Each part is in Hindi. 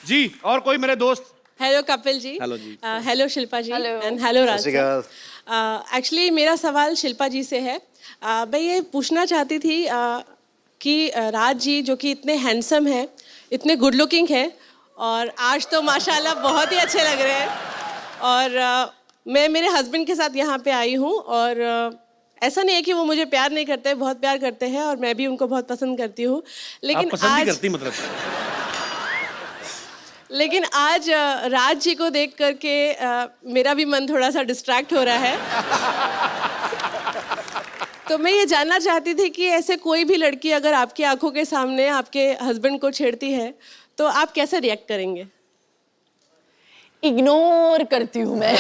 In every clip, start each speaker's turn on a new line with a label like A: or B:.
A: जी और कोई मेरे दोस्त।
B: Hello Kapil ji.
A: Hello ji.
B: Hello Shilpa ji
C: Hello.
B: And hello Raj. Actually मेरा सवाल शिल्पा जी से है। मैं ये पूछना चाहती थी कि राज जी जो कि इतने हैंडसम हैं, इतने गुड लुकिंग हैं और आज तो माशाल्लाह बहुत ही अच्छे लग रहे हैं। और मैं मेरे हस्बैंड के साथ यहाँ पे आई हूँ और ऐसा नहीं है कि वो मुझे प्यार नहीं करते, बहुत प्यार करते हैं और मैं भी उनको बहुत पसंद करती हूँ। लेकिन
A: आप पसंद
B: आज
A: ही करती मतलब।
B: लेकिन आज राज जी को देख करके मेरा भी मन थोड़ा सा डिस्ट्रैक्ट हो रहा है। तो मैं ये जानना चाहती थी कि ऐसे कोई भी लड़की अगर आपकी आंखों के सामने आपके हस्बैंड को छेड़ती है तो आप कैसे रिएक्ट करेंगे?
C: इग्नोर करती हूँ मैं।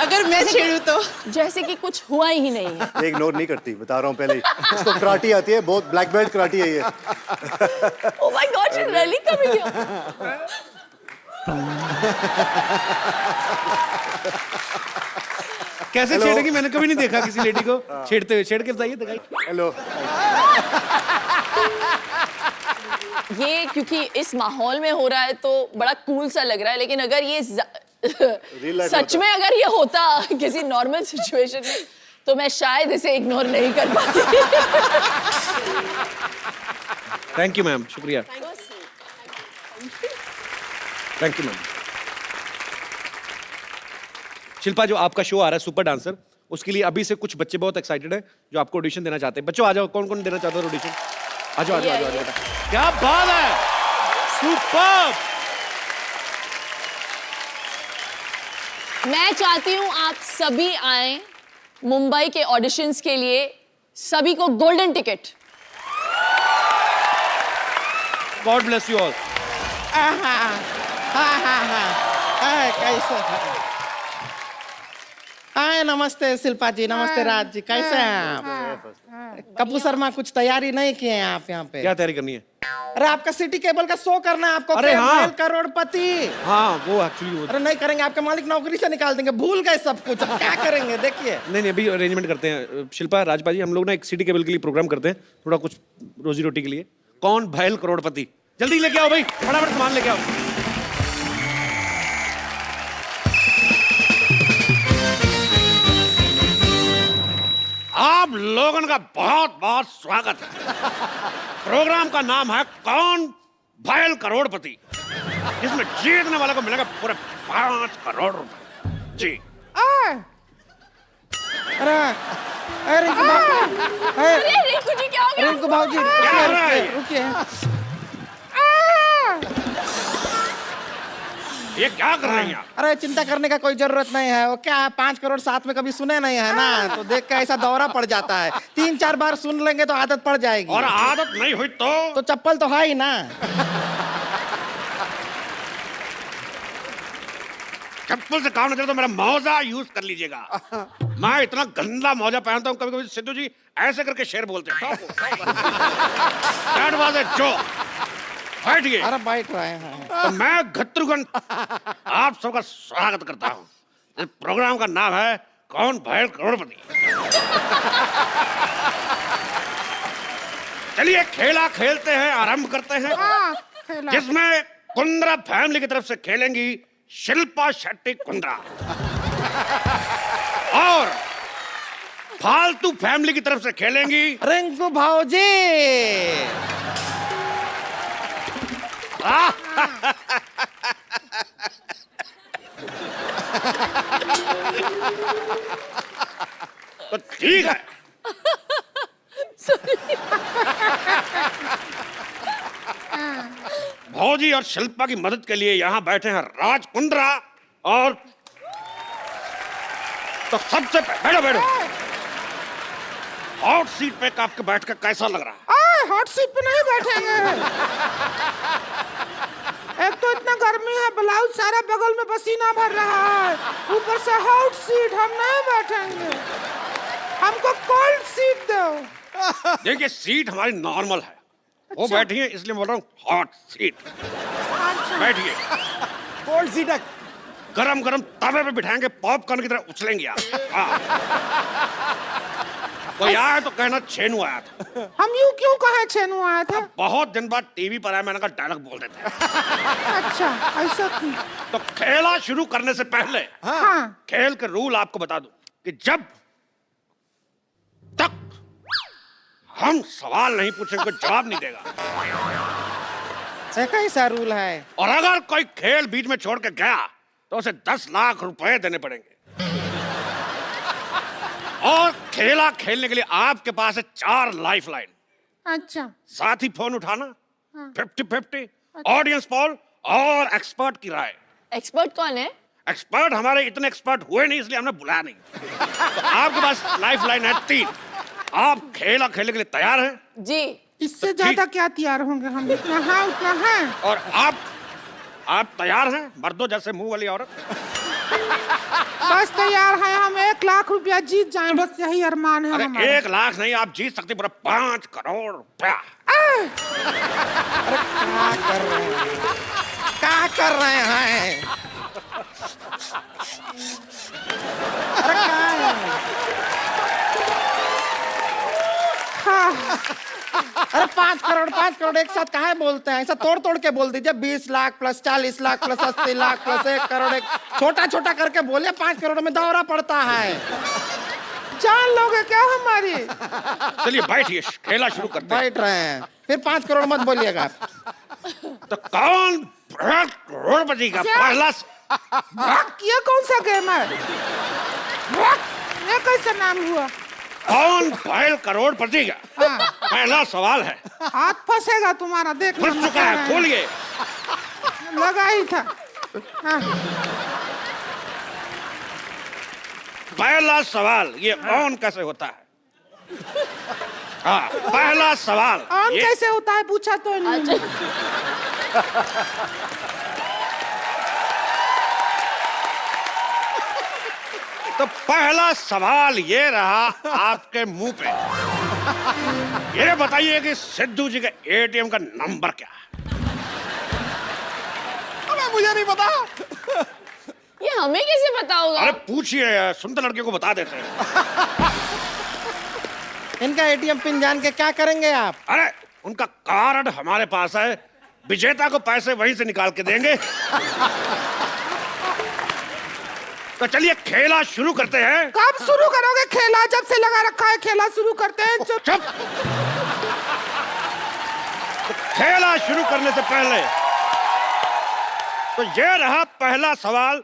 B: अगर मैं छेड़ूं तो?
C: जैसे कि कुछ हुआ ही नहीं है।
D: ये इग्नोर नहीं करती, बता रहा हूँ पहले ही। इसको कराटी आती है, बहुत ब्लैक बेल्ट कराटी है ये।
C: Oh my God, she's really coming here.
A: कैसे
D: Hello.
A: छेड़ेगी? मैंने कभी नहीं देखा किसी लेडी को छेड़ते हुए। छेड़ के बताइए, दिखाइए।
D: हेलो।
C: ये क्योंकि इस माहौल में हो रहा है तो बड़ा कूल सा लग रहा है, लेकिन अगर ये सच में अगर ये होता किसी नॉर्मल सिचुएशन में तो मैं शायद इसे इग्नोर नहीं कर पाती।
A: थैंक यू मैम, शुक्रिया। Thank you ma'am. शिल्पा, जो आपका शो आ रहा है सुपर डांसर, उसके लिए अभी से कुछ बच्चे बहुत एक्साइटेड हैं जो आपको ऑडिशन देना चाहते हैं। बच्चों आ जाओ, कौन कौन देना चाहते हो ऑडिशन? आ जाओ, आ जाओ, आ जाओ, आ जाओ। क्या बात है, सुपर।
C: मैं चाहती हूँ आप सभी आए मुंबई के ऑडिशंस के लिए, सभी को golden ticket.
A: God bless you all.
E: कैसे? हाय, नमस्ते शिल्पा जी, नमस्ते राज जी, कैसे हैं आप? कपूर शर्मा कुछ तैयारी नहीं किए हैं आप यहाँ पे?
A: क्या तैयारी करनी है?
E: अरे आपका सिटी केबल का शो करना है आपको।
A: अरे हाँ।
E: करोड़पति।
A: हाँ, वो एक्चुअली
E: अरे नहीं करेंगे, आपके मालिक नौकरी से निकाल देंगे, भूल गए सब कुछ। अब क्या करेंगे देखिए।
A: नहीं, अभी अरेंजमेंट करते हैं। शिल्पा, राजपा जी, हम लोग ना एक सिटी केबल के लिए प्रोग्राम करते हैं, थोड़ा कुछ रोजी रोटी के लिए। कौन भैल करोड़पति? जल्दी लेके आओ भाई, फटाफट सामान लेके आओ। आप लोगों का बहुत बहुत स्वागत है। प्रोग्राम का नाम है कौन भैल करोड़पति, जिसमें जीतने वाले को मिलेगा पूरे 5 करोड़ रुपए। जी।
E: अरे रिंकू
C: अरे रिंकू जी, क्या हो गया?
E: रिंकू भाजी,
A: क्या हो रहा है?
E: रुकिए।
A: ये क्या कर रही हैं आप?
E: अरे चिंता करने का कोई जरूरत नहीं है। वो क्या है, 5 करोड़ साथ में कभी सुने नहीं है ना, तो देख के ऐसा दौरा पड़ जाता है। 3-4 बार सुन लेंगे तो आदत पड़ जाएगी।
A: और आदत नहीं हुई तो
E: चप्पल तो है ही ना।
A: चप्पल से काम न चले तो मेरा मौजा यूज कर लीजिएगा। मैं इतना गंदा मौजा पहनता हूँ, कभी-कभी सिद्धू जी ऐसे करके शेर बोलते हैं। That was a joke. बैठिए।
E: अरे बैठ रहे हैं।
A: तो मैं घत्रुघन आप सबका स्वागत करता हूँ। इस प्रोग्राम का नाम है कौन भैल करोड़पति। चलिए खेला खेलते हैं, आरंभ करते हैं। जिसमें कुंद्रा फैमिली की तरफ से खेलेंगी शिल्पा शेट्टी कुंद्रा, और फालतू फैमिली की तरफ से खेलेंगी
E: रिंकू भाजी।
A: तो ठीक है। भौजी और शिल्पा की मदद के लिए यहाँ बैठे हैं राज कुंद्रा। और तो सबसे बैठो बैठो। हॉट सीट पे आपके बैठ कर कैसा लग रहा है?
E: हॉट सीट पे नहीं बैठेंगे। एक तो इतना गर्मी है, ब्लाउज सारा बगल में पसीना भर रहा है, ऊपर से हॉट सीट, हम नहीं बैठेंगे। हमको कोल्ड सीट दो।
A: देखिए, सीट हमारी नॉर्मल है। वो बैठी है इसलिए बोल रहा हूँ हॉट सीट। बैठिए।
E: कोल्ड सीट है।
A: गरम गरम तवे पे बिठाएंगे, पॉपकॉर्न की तरह उछलेंगे आप। हाँ। कोई आया तो कहना छेनू आया था।
E: हम यूं क्यों कहे छेनू आया था?
A: बहुत दिन बाद टीवी पर आया, मैंने कहा डायलॉग बोल देते हैं।
E: अच्छा, ऐसा क्यों?
A: तो खेला शुरू करने से पहले
E: हाँ।
A: खेल के रूल आपको बता दूं कि जब तक हम सवाल नहीं पूछेंगे कोई जवाब नहीं देगा।
E: कैसा रूल है?
A: और अगर कोई खेल बीच में छोड़ के गया तो उसे 10 लाख रुपए देने पड़ेंगे। और खेला खेलने के लिए आपके पास है 4 लाइफ लाइन।
E: अच्छा।
A: साथ ही फोन उठाना, 50-50, ऑडियंस पोल और एक्सपर्ट की राय।
C: एक्सपर्ट कौन है?
A: एक्सपर्ट हमारे इतने एक्सपर्ट हुए नहीं इसलिए हमने बुलाया नहीं। तो आपके पास लाइफ लाइन है 3। आप खेला खेलने के लिए तैयार हैं?
C: जी।
E: इससे ज्यादा क्या तैयार होंगे हम? इतना है उतना है।
A: और आप तैयार हैं मर्दों जैसे मुंह वाली औरत?
E: बस तैयार है हम। 1 लाख रुपया जीत जाए, बस यही अरमान है
A: अरे
E: हमारा।
A: 1 लाख नहीं, आप जीत सकते पूरा 5 करोड़ रुपया।
E: क्या कर रहे हैं? अरे क्या है? हाँ। अरे 5 करोड़ एक साथ काहे बोलते हैं? ऐसा तोड़ तोड़ के बोल दीजिए। 20 lakh plus 40 lakh plus 80 lakh plus 1 crore. एक छोटा छोटा करके बोलिए। 5 करोड़ में दौरा पड़ता है। जान लोगे क्या हमारी?
A: चलिए बैठिए, खेला शुरू करते हैं।
E: बैठ रहे हैं, फिर 5 करोड़ मत बोलिएगा।
A: तो कौन करोड़पति का पहला
E: ये कौन सा गेम है? ये कैसा नाम हुआ?
A: कौन पहल करोड़पति का पहला सवाल है।
E: हाथ फंसेगा तुम्हारा, देख
A: फंस चुका है, खोलिए।
E: लगा ही था। हाँ।
A: पहला सवाल, ये ऑन कैसे होता है? हाँ, पहला सवाल
E: ऑन
A: ये
E: कैसे होता है पूछा तो नहीं।
A: तो पहला सवाल ये रहा आपके मुंह पे। ये बताइए कि सिद्धू जी के एटीएम का नंबर क्या है?
E: अबे मुझे नहीं पता।
C: ये हमें कैसे पता होगा?
A: अरे पूछिए, सुंदर लड़के को बता देते हैं।
E: इनका एटीएम पिन जान के क्या करेंगे आप?
A: अरे उनका कार्ड हमारे पास है, विजेता को पैसे वहीं से निकाल के देंगे। तो चलिए खेला शुरू करते हैं।
E: कब शुरू करोगे खेला? जब से लगा रखा है खेला शुरू करते हैं।
A: चुप। तो खेला शुरू करने से पहले तो ये रहा पहला सवाल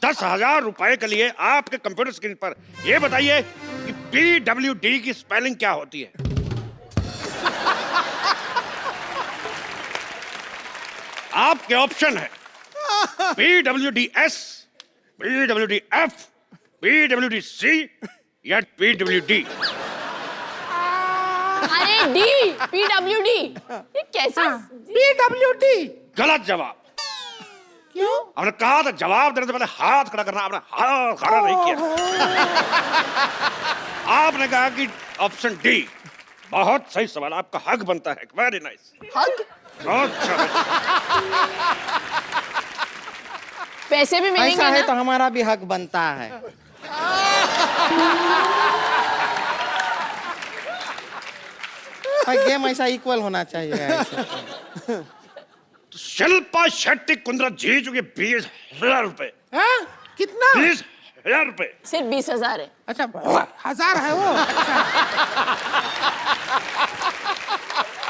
A: 10,000 रुपए के लिए आपके कंप्यूटर स्क्रीन पर। ये बताइए कि PWD की स्पेलिंग क्या होती है? आपके ऑप्शन है PWDS, PWDF, PWDC या PWD।
C: अरे डी, PWD। ये कैसा?
E: PWD।
A: गलत जवाब।
E: क्यों?
A: हमने कहा था जवाब देने से पहले हाथ खड़ा करना, आपने हाथ खड़ा नहीं किया। आपने कहा कि ऑप्शन डी। बहुत सही सवाल, आपका हक बनता है। Very nice.
C: हक?
A: बहुत अच्छा।
C: पैसे भी मिलेंगे
E: ऐसा है
C: ना?
E: तो हमारा भी हक बनता है। भाई गेम ऐसा इक्वल होना चाहिए।
A: तो शिल्पा शेट्टी कुंद्रा जी चुके 20,000 रुपए।
E: हाँ? कितना?
A: 20,000 रुपए।
C: सिर्फ 20,000 है।
E: अच्छा 1000 है वो।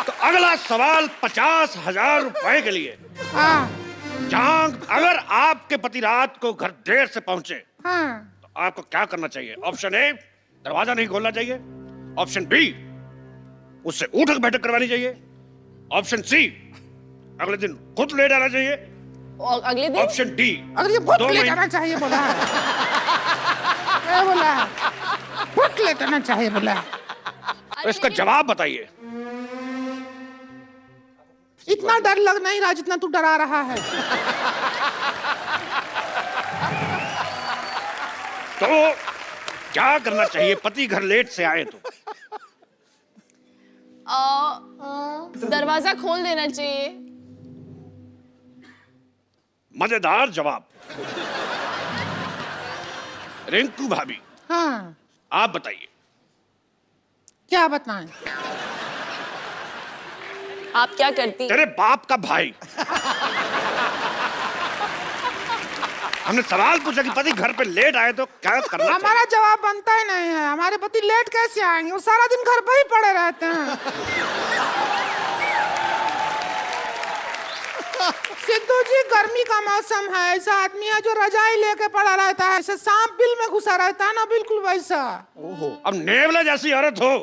A: तो अगला सवाल 50,000 रुपए के लिए।
E: हाँ।
A: जहां अगर आपके पति रात को घर देर से पहुंचे
E: हाँ।
A: तो आपको क्या करना चाहिए? ऑप्शन ए, दरवाजा नहीं खोलना चाहिए। ऑप्शन बी, उससे उठक बैठक करवानी चाहिए। ऑप्शन सी, अगले दिन खुद ले जाना चाहिए।
C: और अगले दिन?
A: ऑप्शन डी,
E: अगर ये बहुत
A: 2
E: ले
A: महीने।
E: जाना चाहिए बोला है। क्या बोला है? बहुत ले जाना चाहिए बोला है।
A: तो इसका जवाब बताइए।
E: इतना डर लग नहीं रहा जितना तू डरा रहा है।
A: तो क्या करना चाहिए पति घर लेट से आए तो?
C: दरवाजा खोल देना चाहिए।
A: मजेदार जवाब। रिंकू भाभी,
E: हाँ।
A: आप बताइए
E: क्या बताएं?
C: आप क्या करती?
A: तेरे बाप का भाई। हमने सवाल पूछा कि पति घर पे लेट आए तो क्या करना चाहिए?
E: हमारा जवाब बनता ही नहीं है। हमारे पति लेट कैसे आएंगे? वो सारा दिन घर पर ही पड़े रहते हैं। सिद्धू जी, गर्मी का मौसम है, ऐसा आदमी है जो रजाई लेके पड़ा रहता है, ऐसे सांप बिल में घुसा रहता है ना, बिल्कुल वैसा।
A: अब नेवला जैसी औरत हो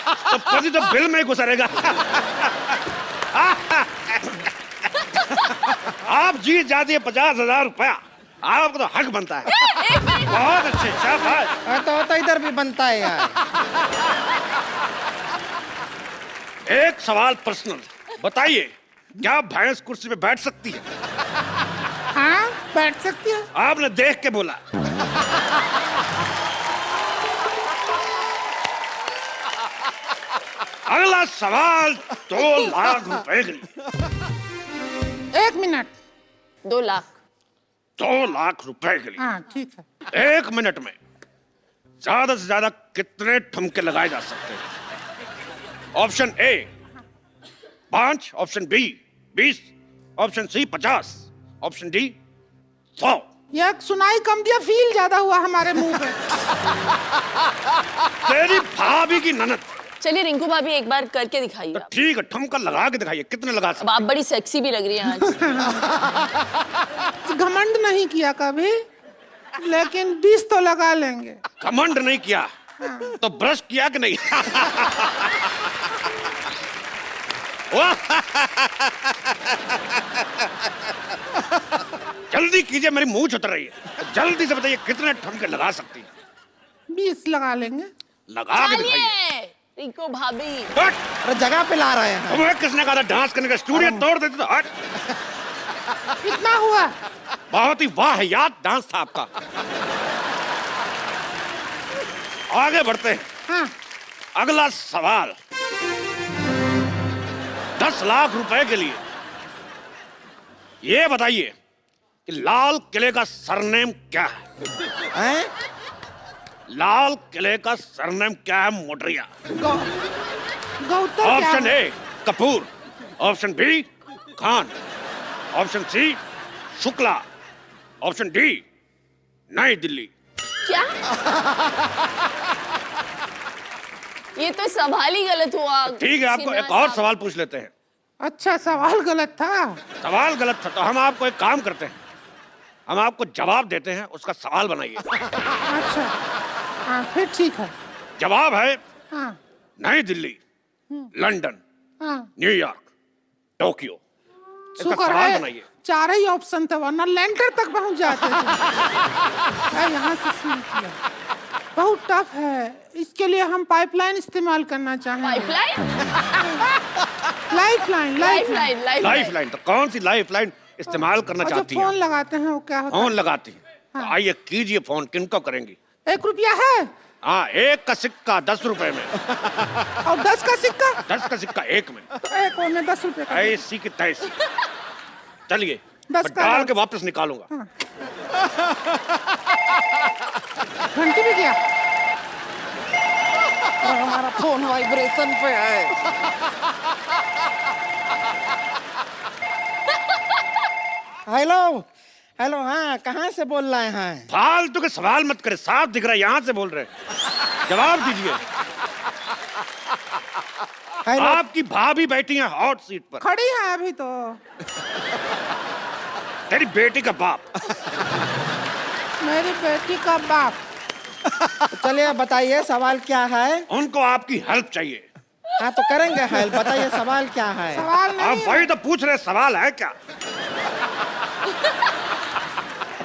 A: तो पति तो बिल में ही घुसा रहेगा। आप जीत जाती है 50,000 रुपया, आपको तो हक बनता है। बहुत अच्छे, शाबाश।
E: तो इधर भी बनता है यार।
A: एक सवाल पर्सनल, बताइए क्या भैंस कुर्सी पे बैठ सकती है?
E: हाँ, बैठ सकती है।
A: आपने देख के बोला। अगला सवाल 2 लाख रुपए के लिए।
E: 1 मिनट।
C: 2 लाख।
A: 2 लाख रुपए के लिए।
E: हाँ, ठीक है।
A: 1 मिनट में ज्यादा से ज्यादा कितने ठुमके लगाए जा सकते हैं? Option A 5, option B 20, option C 50, option D 100।
E: यह सुनाई कम दिया, फील ज्यादा हुआ हमारे मुंह पे।
A: तेरी भाभी की ननद।
C: चलिए रिंकू भाभी एक बार करके दिखाइए
A: तो
C: आप।
A: ठीक है, ठुमका लगा के दिखाइए, कितने लगा
C: अब
A: सकते?
C: आप बड़ी सेक्सी भी लग रही हैं आज।
E: घमंड नहीं किया कभी, लेकिन 20 तो लगा लेंगे।
A: घमंड नहीं किया तो ब्रश किया कि नहीं? जल्दी कीजिए, मेरी मुंह छुट रही है। जल्दी से बताइए कितने ठुमके लगा सकती है?
E: 20 लगा लेंगे।
A: लगा के दिखाइए।
C: चलिए रिंकू भाभी।
A: हट!
E: अरे जगह पे ला रहे हैं।
A: तुम्हें किसने कहा था डांस करने का? स्टूडियो तोड़ देते तो। हट!
E: कितना हुआ?
A: बहुत ही वाहियात डांस था आपका। आगे बढ़ते हैं।
E: हाँ,
A: अगला सवाल 10 लाख रुपए के लिए। ये बताइए कि लाल किले का सरनेम क्या है?
E: हैं?
A: लाल किले का सरनेम क्या है मोटरिया?
E: गौतम
A: ऑप्शन
E: क्या है?
A: A Kapoor, option B Khan, option C Shukla, option D New Delhi.
C: क्या? ये तो सवाल ही गलत हुआ।
A: ठीक है, आपको एक और सवाल पूछ लेते हैं।
E: अच्छा, सवाल गलत था।
A: सवाल गलत था तो हम आपको एक काम करते हैं, हम आपको जवाब देते हैं, उसका सवाल बनाइए।
E: अच्छा, हाँ, फिर ठीक है।
A: जवाब है
E: हाँ,
A: नई दिल्ली, लंदन,
E: हाँ,
A: न्यूयॉर्क, टोक्यो। इसका
E: शुक्र
A: सवाल
E: है
A: बनाइए।
E: 4 ही ऑप्शन थे, वरना लैंडर तक पहुंच जाते थे। यहाँ से शुरू किया। बहुत टफ है, इसके लिए हम पाइपलाइन इस्तेमाल करना चाहेंगे।
C: पाइपलाइन?
E: लाइफलाइन।
C: लाइफलाइन।
A: लाइफलाइन? तो कौन सी लाइफलाइन इस्तेमाल करना चाहती
E: फोन
A: हैं?
E: लगाते हैं वो क्या होता
A: फोन लगाती हैं? तो आइए कीजिए फोन। किनको करेंगी?
E: है? 1 रुपया है
A: हाँ, 1 का सिक्का 10 रुपए में,
E: और 10 का सिक्का।
A: 10 का सिक्का 1 में।
E: तो 1 और में 10 रुपये का।
A: ऐसी की तैसी। चलिए
E: 10
A: मैं
E: का
A: डाल
E: है।
A: के वापस निकालूंगा।
E: घंटी भी गया। और हमारा फोन वाइब्रेशन पे है। हेलो हेलो, हाँ, कहाँ से बोल रहे हैं?
A: फालतू के सवाल मत करे, साफ दिख रहा है यहाँ से बोल रहे हैं। जवाब दीजिए।
E: हेलो,
A: आपकी भाभी बैठी है हॉट सीट पर,
E: खड़ी है अभी तो।
A: तेरी बेटी का बाप।
E: मेरी बेटी का बाप। चलिए बताइए सवाल क्या है?
A: उनको आपकी हेल्प चाहिए।
E: हाँ, तो करेंगे हेल्प। बताइए सवाल क्या है? सवाल
A: आप
E: नहीं
A: वही तो पूछ रहे, सवाल है क्या?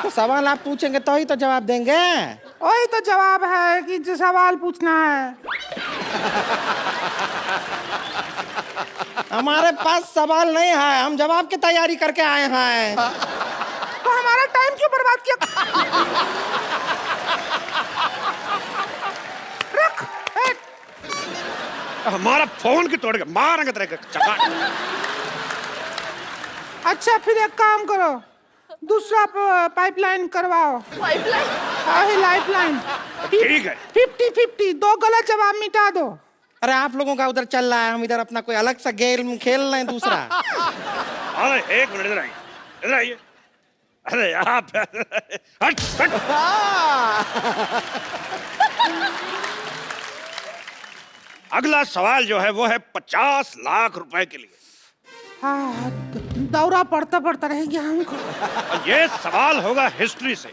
E: तो सवाल आप पूछेंगे तो ही तो जवाब देंगे। वही तो जवाब है कि जो सवाल पूछना है। हमारे पास सवाल नहीं है, हम जवाब की तैयारी करके आए हैं। तो हमारा टाइम क्यों बर्बाद किया? रख।
A: हमारा फोन की तोड़ के मारेंगे तेरे के चका।
E: अच्छा, फिर एक काम करो, दूसरा पाइपलाइन करवाओ।
C: पाइपलाइन?
E: लाइफलाइन।
A: ठीक है
E: 50-50, 2 गलत जवाब मिटा दो। अरे आप लोगों का उधर चल रहा है, हम इधर अपना कोई अलग सा गेम खेल रहे हैं दूसरा।
A: अरे एक मिनट इधर आइए, इधर आइए। अरे आप हट हट। अगला सवाल जो है वो है 50 लाख रुपए के लिए।
E: हाँ, दौरा पड़ता पड़ता रह गया हमको।
A: और ये सवाल होगा हिस्ट्री से।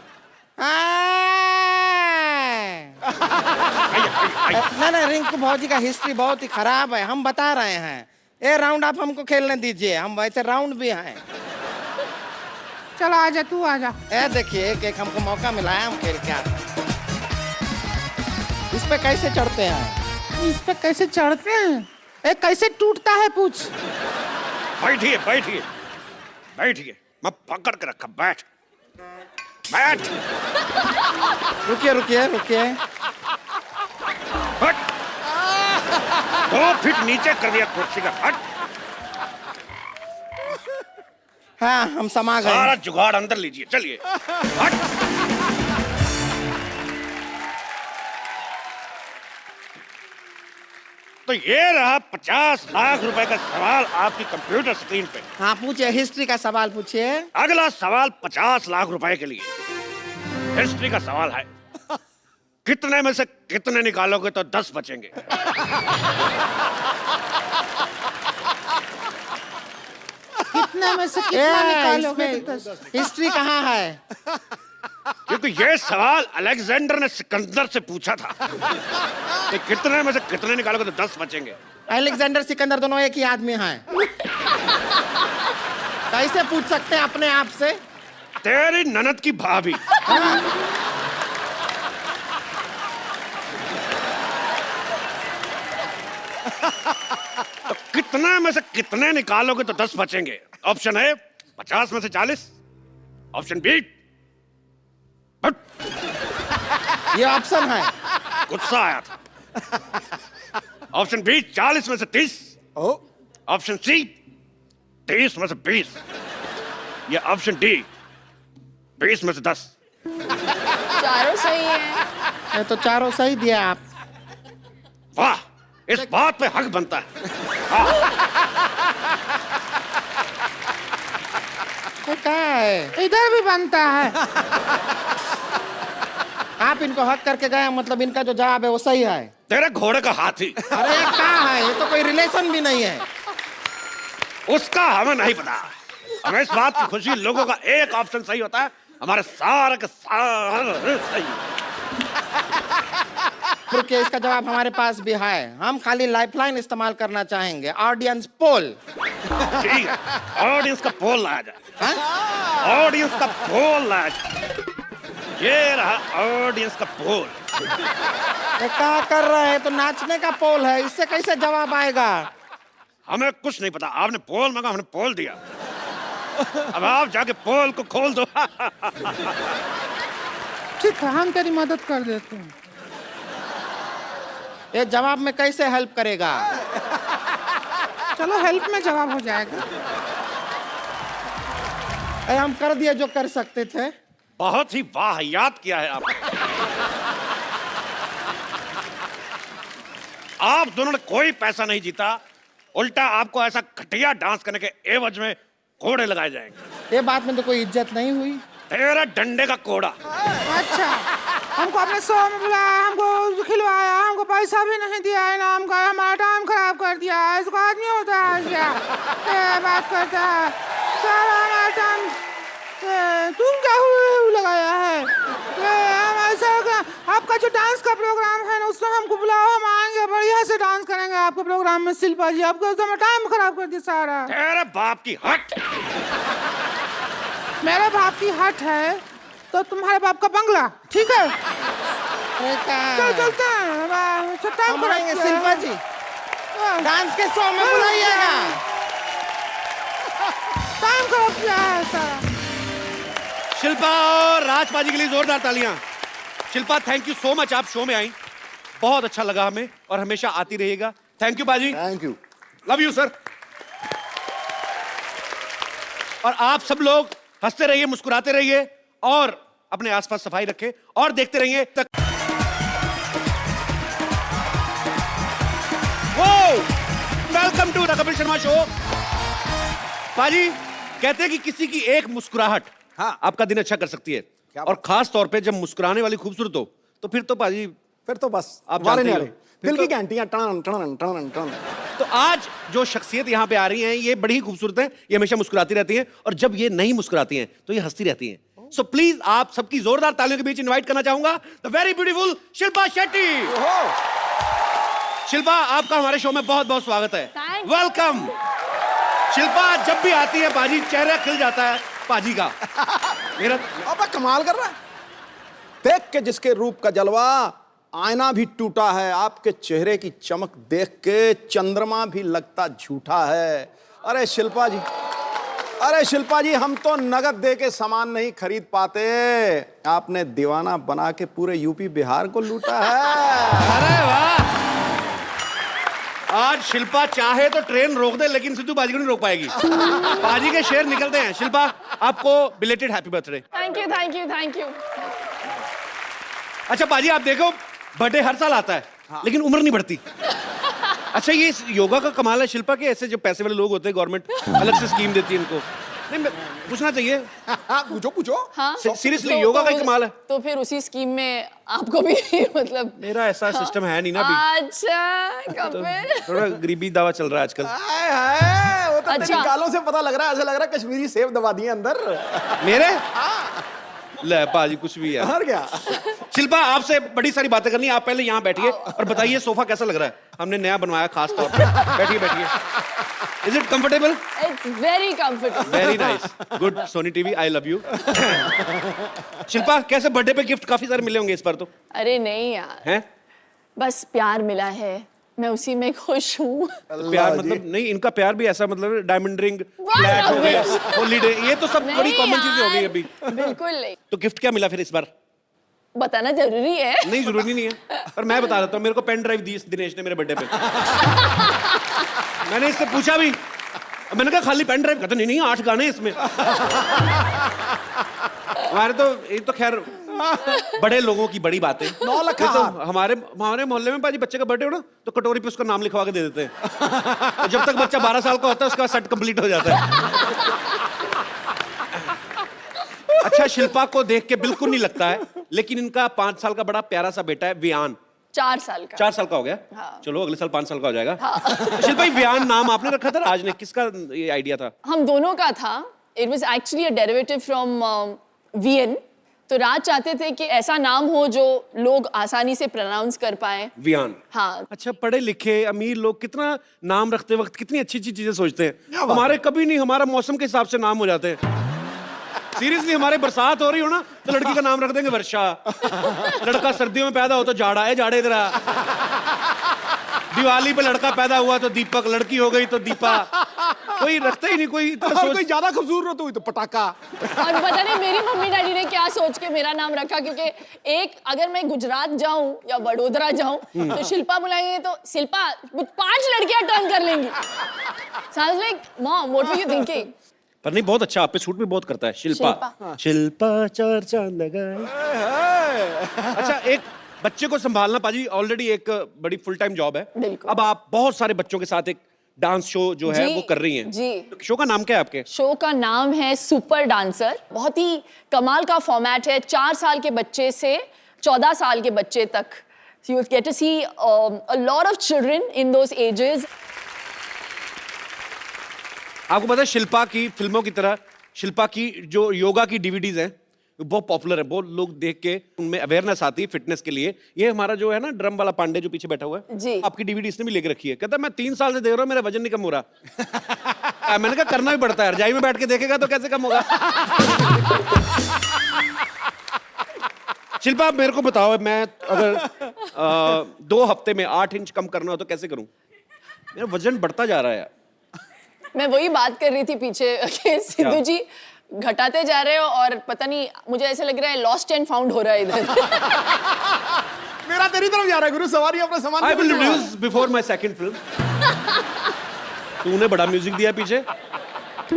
E: नहीं, रिंकू भौजी का हिस्ट्री बहुत ही खराब है, हम बता रहे हैं। ये राउंड आप हमको खेलने दीजिए, हम वैसे राउंड भी हैं। चलो आजा, तू आजा। ए देखिए, एक हमको मौका मिला है, हम खेल के आते हैं। इस पे कैसे चढ़ते हैं? इस पे कैसे चढ़ते हैं? ए कैसे टूटता है पूछ।
A: बैठिए बैठिए बैठिए, मैं पकड़ के रखा, बैठ बैठ।
E: रुकिए रुकिए रुकिए।
A: हट। 2 फीट नीचे कर दिया कुर्सी का, हट।
E: हाँ, हम समा गए।
A: सारा जुगाड़ अंदर लीजिए, चलिए हट। तो ये रहा 50 लाख रुपए का सवाल आपकी कंप्यूटर स्क्रीन पे।
E: हाँ पूछिए, हिस्ट्री का सवाल पूछिए।
A: अगला सवाल 50 लाख रुपए के लिए हिस्ट्री का सवाल है। कितने में से कितने निकालोगे तो 10 बचेंगे?
E: कितने में से कितना निकालोगे? हिस्ट्री कहाँ है?
A: क्योंकि ये सवाल अलेक्जेंडर ने सिकंदर से पूछा था कि कितने में से कितने निकालोगे तो 10 बचेंगे।
E: अलेक्जेंडर सिकंदर दोनों एक ही आदमी हैं। कैसे पूछ सकते हैं अपने आप से?
A: तेरी ननद की भाभी। तो कितने में से कितने निकालोगे तो 10 बचेंगे? ऑप्शन ए 50 में से 40, ऑप्शन बी
E: ये ऑप्शन है।
A: गुस्सा आया था। ऑप्शन बी 40 में से 30, ऑप्शन सी 30 में से 20, या ऑप्शन डी 20 में से 10।
C: चारों सही है।
E: ये तो चारों सही दिया आप।
A: वाह, इस बात पे हक बनता है।
E: क्या है? इधर भी बनता है। आप इनको हक करके गए, मतलब इनका जो जवाब है वो सही है।
A: तेरे घोड़े का हाथी।
E: अरे क्या है, ये तो कोई रिलेशन भी नहीं है।
A: उसका हमें नहीं पता। हमें इस बात की खुशी, लोगों का एक ऑप्शन सही होता है, हमारे सारे के सारे सही।
E: रुकिए, इसका जवाब हमारे पास भी है। हम खाली लाइफलाइन इस्तेमाल करना चाहेंगे, ऑडियंस पोल।
A: ठीक है, ऑडियंस का पोल लाया जाए। ऑडियंस का पोल लाया जाए। ये रहा ऑडियंस का पोल।
E: ये क्या कर रहे हैं? तो नाचने का पोल है, इससे कैसे जवाब आएगा?
A: हमें कुछ नहीं पता, आपने पोल मांगा, हमने पोल दिया। अब आप जाके पोल को खोल दो।
E: ठीक है, हम तेरी मदद कर देते हैं। ये जवाब में कैसे हेल्प करेगा? चलो हेल्प में जवाब हो जाएगा। अरे हम कर दिए जो कर सकते थे।
A: बहुत ही वाहियात किया है आपने। आप दोनों ने कोई पैसा नहीं जीता, उल्टा आपको ऐसा घटिया डांस करने के एवज में कोड़े लगाए जाएंगे।
E: ये बात में तो कोई इज्जत नहीं हुई।
A: तेरा डंडे का कोड़ा।
E: अच्छा, हमको अपने शो में बुलाया, हमको खिलवाया, हमको पैसा भी नहीं दिया है ना, हमको हमारा टाइम खराब कर दिया। इसको आदमी होता है क्या? बात करता है सारा हमारा टाइम तुम क्या लगाया है? हम ऐसा आपका जो डांस का प्रोग्राम है ना, उसमें हमको बुलाओ, हम आएंगे, बढ़िया से डांस करेंगे आपके प्रोग्राम में। शिल्पा जी, आपको तो टाइम खराब कर दिया सारा।
A: तेरे बाप की हट।
E: मेरे बाप की हट है तो तुम्हारे बाप का बंगला, ठीक है? चल चलते हैं, शिल्पा जी डांस के शो में बुलाइएगा। टाइम खराब किया है सारा।
A: शिल्पा और राजबाजी के लिए जोरदार तालियां। Shilpa, thank you so much, आप शो में आई, बहुत अच्छा लगा हमें, और हमेशा आती रहिएगा। थैंक यू बाजी।
D: Thank you.
A: Love you sir. और आप सब लोग हंसते रहिए, मुस्कुराते रहिए, और अपने आसपास सफाई रखें, और देखते रहिए तक। Welcome to the Kapil Sharma show. पाजी कहते हैं कि किसी की एक मुस्कुराहट
F: हाँ।
A: आपका दिन अच्छा कर सकती है, और खास तौर पे जब मुस्कुराने वाली खूबसूरत हो तो फिर तो पाजी
F: फिर तो बस
A: आप
F: वारे
A: जानते
F: नहीं
A: ही
F: आ
A: हो।
F: रहे।
A: फिर
F: दिल
A: तो-
F: की घंटियां टन टन टन टन।
A: तो आज जो शख्सियत यहाँ पे आ रही हैं ये बड़ी ही खूबसूरत है, ये हमेशा मुस्कुराती रहती हैं, और जब ये नहीं मुस्कुराती हैं तो ये हंसती रहती हैं। सो प्लीज आप सबकी जोरदार तालियों के बीच इनवाइट करना चाहूंगा the very beautiful Shilpa Shetty. Shilpa आपका हमारे शो में बहुत बहुत स्वागत है।
C: Thank you.
A: वेलकम। शिल्पा जब भी आती है पाजी चेहरा खिल जाता है पाजी का। मेरा
F: अब कमाल कर रहा है, देख के जिसके रूप का जलवा आईना भी टूटा है, आपके चेहरे की चमक देख के चंद्रमा भी लगता झूठा है। अरे शिल्पा जी, अरे शिल्पा जी, हम तो नगद दे के सामान नहीं खरीद पाते, आपने दीवाना बना के पूरे यूपी बिहार को लूटा है।
A: अरे वाह, आज शिल्पा चाहे तो ट्रेन रोक दे लेकिन सिद्धू बाजी को नहीं रोक पाएगी। बाजी के शेर निकलते हैं। शिल्पा आपको belated happy birthday.
C: Thank you thank you thank you.
A: अच्छा बाजी आप देखो बर्थडे हर साल आता है लेकिन उम्र नहीं बढ़ती। अच्छा ये योगा का कमाल है शिल्पा के, ऐसे जो पैसे वाले लोग होते हैं गवर्नमेंट अलग से स्कीम देती है इनको। नहीं पूछना चाहिए।
F: पूछो पूछो।
C: हाँ
A: सीरियसली योगा का ही कमाल है।
C: तो फिर उसी स्कीम में आपको भी मतलब
A: मेरा ऐसा सिस्टम है नहीं ना अभी।
C: अच्छा कपिल,
A: थोड़ा गरीबी दावा चल रहा है आजकल।
F: हाय हाय, वो तो तेरी
C: अच्छा।
F: गालों से पता लग रहा है, ऐसा लग रहा है कश्मीरी सेब दबा दिए अंदर।
A: मेरे ले पाजी कुछ भी है।
F: और क्या?
A: शिल्पा आपसे बड़ी सारी बातें करनी है, आप पहले यहाँ बैठिए और बताइए सोफा कैसा लग रहा है, हमने नया बनवाया खास तौर पे। बैठिए बैठिए। Is it comfortable?
C: It's very comfortable.
A: Very nice, good. Sony TV I love you. Shilpa कैसे बर्थडे पे गिफ्ट काफी सारे मिले होंगे इस बार तो?
C: अरे नहीं यार,
A: हैं?
C: बस प्यार मिला है, मैं उसी में खुश हूँ।
A: प्यार मतलब नहीं, इनका प्यार भी ऐसा मतलब डायमंड रिंग,
C: What
A: फ्लैट हो गया,
C: rubbish!
A: हॉलीडे, ये तो सब बड़ी
C: नहीं
A: कॉमन चीजें हो गई
C: यार,
A: अभी।
C: बिल्कुल नहीं।
A: तो गिफ्ट क्या मिला फिर इस बार?
C: बताना जरूरी है?
A: नहीं जरूरी नहीं है, पर मैं बता देता हूँ। मेरे को पेन ड्राइव दी दिनेश ने मेरे बर्थडे पे। मैंने इससे पूछा भी, मैंने कहा खाली पेन ड्राइव? कहता नहीं नहीं 8 गाने इसमें। हमारे तो ये तो खैर बड़े लोगों की बड़ी बातें।
F: 9 लाख
A: ये तो हमारे मोहल्ले में पाजी बच्चे का बर्थडे हो ना तो कटोरी पे उसका नाम लिखवा के दे देते हैं। तो जब तक बच्चा 12 साल का होता है उसका सेट कंप्लीट हो जाता है। अच्छा शिल्पा को देख के बिल्कुल नहीं लगता है, लेकिन इनका 5 साल का बड़ा प्यारा सा बेटा है वियान।
C: 4 साल का।
A: 4 साल का हो गया।
C: हाँ।
A: चलो अगले साल 5 साल का हो जाएगा। तो शिल्पा वियान नाम आपने रखा था, राज ने, किसका ये आइडिया था?
C: हम दोनों का था। It was actually a derivative from VN. तो राज चाहते थे कि ऐसा नाम हो जो लोग आसानी से प्रोनाउंस कर पाए।
A: वियान।
C: हाँ।
A: अच्छा पढ़े लिखे अमीर लोग कितना नाम रखते वक्त कितनी अच्छी अच्छी चीजें सोचते हैं। हमारे कभी नहीं, हमारा मौसम के हिसाब से नाम हो जाते हैं। सीरियसली हमारे बरसात हो रही हो ना तो लड़की का नाम रख देंगे वर्षा। लड़का सर्दियों में पैदा हो तो जाड़ा है, जाड़े इधर आ। दिवाली पे लड़का पैदा हुआ तो दीपक, लड़की हो गई तो दीपा। कोई रखता ही नहीं कोई इतना
F: और
A: सोच।
F: कोई ज्यादा खूबसूरत हुई तो पटाखा।
C: और पता नहीं मेरी मम्मी डैडी ने क्या सोच के मेरा नाम रखा, क्योंकि एक अगर मैं गुजरात जाऊं या वडोदरा जाऊं तो शिल्पा बुलाएंगे तो शिल्पा 5 लड़कियां टर्न कर लेंगी। Sounds like mom, what were you thinking?
A: पर नहीं बहुत अच्छा, आप पे सूट भी बहुत करता है। शिल्पा शिल्पा 4 चांद लगाए। अच्छा एक बच्चे को संभालना पाजी ऑलरेडी एक बड़ी फुल टाइम जॉब है।
C: बिल्कुल।
A: अब आप बहुत सारे बच्चों के साथ एक डांस शो जो है
C: जी,
A: वो कर रही हैं।
C: जी।
A: तो शो का नाम क्या है आपके?
C: शो का नाम है सुपर डांसर। बहुत ही कमाल का फॉर्मेट है। 4 साल के बच्चे से 14 साल के बच्चे तक। You will get to see a lot of children in those ages.
A: आपको पता है शिल्पा की फिल्मों की तरह शिल्पा की जो योगा की डीवीडीज हैं वो बहुत पॉपुलर है। बहुत लोग देख के उनमें अवेयरनेस आती है फिटनेस के लिए। ये हमारा जो है ना ड्रम वाला पांडे जो पीछे बैठा हुआ है,
C: जी।
A: आपकी डीवीडी इसने भी लेके रखी है। कहता है मैं 3 साल से देख रहा हूँ मेरा वजन नहीं कम हो रहा। मैंने कहा करना भी पड़ता है, रजाई में बैठ के देखेगा तो कैसे कम होगा। शिल्पा आप मेरे को बताओ, मैं अगर 2 हफ्ते में 8 इंच कम करना हो तो कैसे करूं? मेरा वजन बढ़ता जा रहा है यार।
C: मैं वही बात कर रही थी पीछे कि सिद्धू जी घटाते जा रहे हो और पता नहीं मुझे ऐसे लग रहा है लॉस्ट एंड फाउंड हो रहा है इधर।
F: मेरा तेरी तरफ जा रहा है गुरु, सवारी अपना सामान।
A: I will introduce before my second film. तूने बड़ा म्यूजिक दिया पीछे।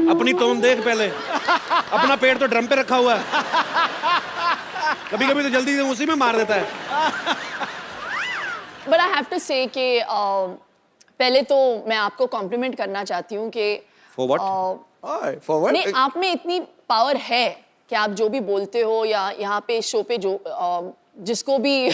A: अपनी टोन देख पहले, अपना पेड़ तो ड्रम पे रखा हुआ है। कभी कभी तो जल्दी से उसी में मार देता है।
C: बट आई हैव टू से कि पहले तो मैं आपको कॉम्प्लीमेंट करना चाहती हूँ कि
A: For what?
F: फॉरवर्ड
C: नहीं, आप में इतनी पावर है कि आप जो भी बोलते हो या यहाँ पे इस शो पे जो जिसको भी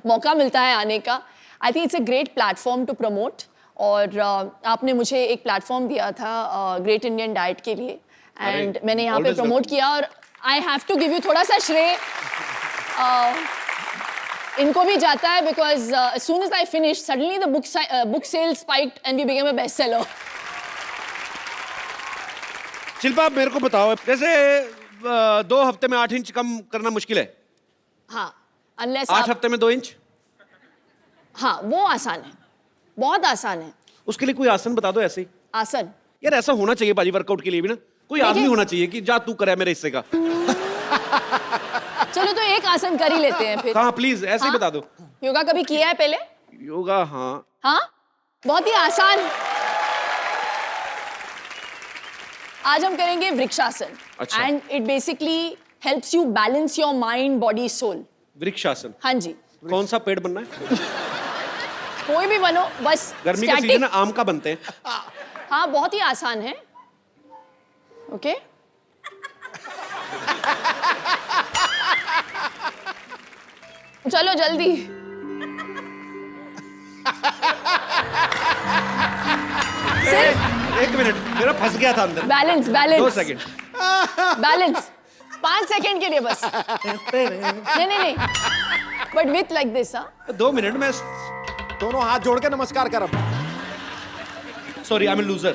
C: मौका मिलता है आने का, I think it's a great platform to promote. और आपने मुझे एक प्लेटफॉर्म दिया था ग्रेट इंडियन डाइट के लिए, एंड मैंने यहाँ पे
A: always
C: प्रमोट किया, और I have to give you थोड़ा सा श्रेय इनको भी जाता है, because as soon as I finished, suddenly the book sales spiked and we became a bestseller.
A: Shilpa, आप मेरे को बताओ, जैसे 2 हफ्ते में 8 इंच कम करना मुश्किल है,
C: हाँ, unless
A: 8
C: आप,
A: हफ्ते में 2 इंच,
C: हाँ वो आसान है, बहुत आसान है।
A: उसके लिए कोई आसन बता दो ऐसे ही।
C: आसन
A: यार ऐसा होना चाहिए बाजी, वर्कआउट के लिए भी ना कोई आदमी होना चाहिए कि जा तू करे मेरे हिस्से का।
C: चलो तो एक आसन कर ही लेते हैं फिर।
A: हाँ प्लीज ऐसे ही
C: हाँ?
A: बता दो।
C: योगा कभी किया है पहले?
A: योगा, हाँ।
C: हाँ, बहुत ही आसान। आज हम करेंगे वृक्षासन,
A: अच्छा।
C: And it basically helps you balance your mind, body, soul.
A: Vrikshasana,
C: हाँ जी,
A: कौन सा पेड़ बनना है?
C: कोई भी बनो, बस
A: गर्मी का
C: static।
A: सीजन है, आम का बनते हैं।
C: हाँ, बहुत ही आसान है। ओके, चलो जल्दी। सिर्फ
A: 1 मिनट, मेरा फंस गया था अंदर।
C: Balance,
A: 2
C: balance,
A: second.
C: Balance 5 second के लिए बस। नहीं नहीं नहीं, बट विथ लाइक दिस। हाँ,
A: 2 मिनट में।
F: दोनों हाथ जोड़ के नमस्कार कर अब।
A: Sorry, I am loser.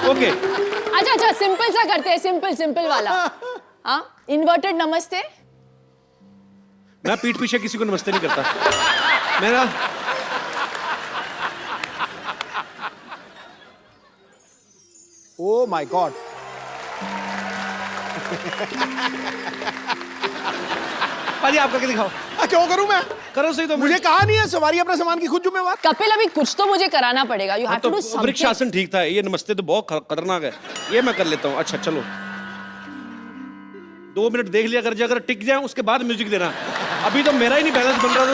A: Okay,
C: अच्छा अच्छा, सिंपल सा करते हैं, सिंपल सिंपल वाला। हाँ, इन्वर्टेड नमस्ते।
A: मैं पीठ पीछे किसी को नमस्ते नहीं करता। मेरा
F: ओ माय गॉड,
A: पाजी आप करके दिखाओ।
F: क्यों करूं मैं?
A: करो सही तो।
F: मुझे कहा नहीं है सवारी अपने सामान की खुद जिम्मेवार।
C: कपिल, अभी कुछ तो मुझे कराना पड़ेगा। यू हैव टू
A: तो
C: डू समथिंग।
A: वृक्षासन ठीक था, ये नमस्ते तो बहुत खतरनाक है, ये मैं कर लेता हूँ। अच्छा चलो, 2 मिनट देख लिया अगर टिक जाए उसके बाद म्यूजिक देना। अभी तो मेरा ही नहीं बैलेंस बन रहा तो।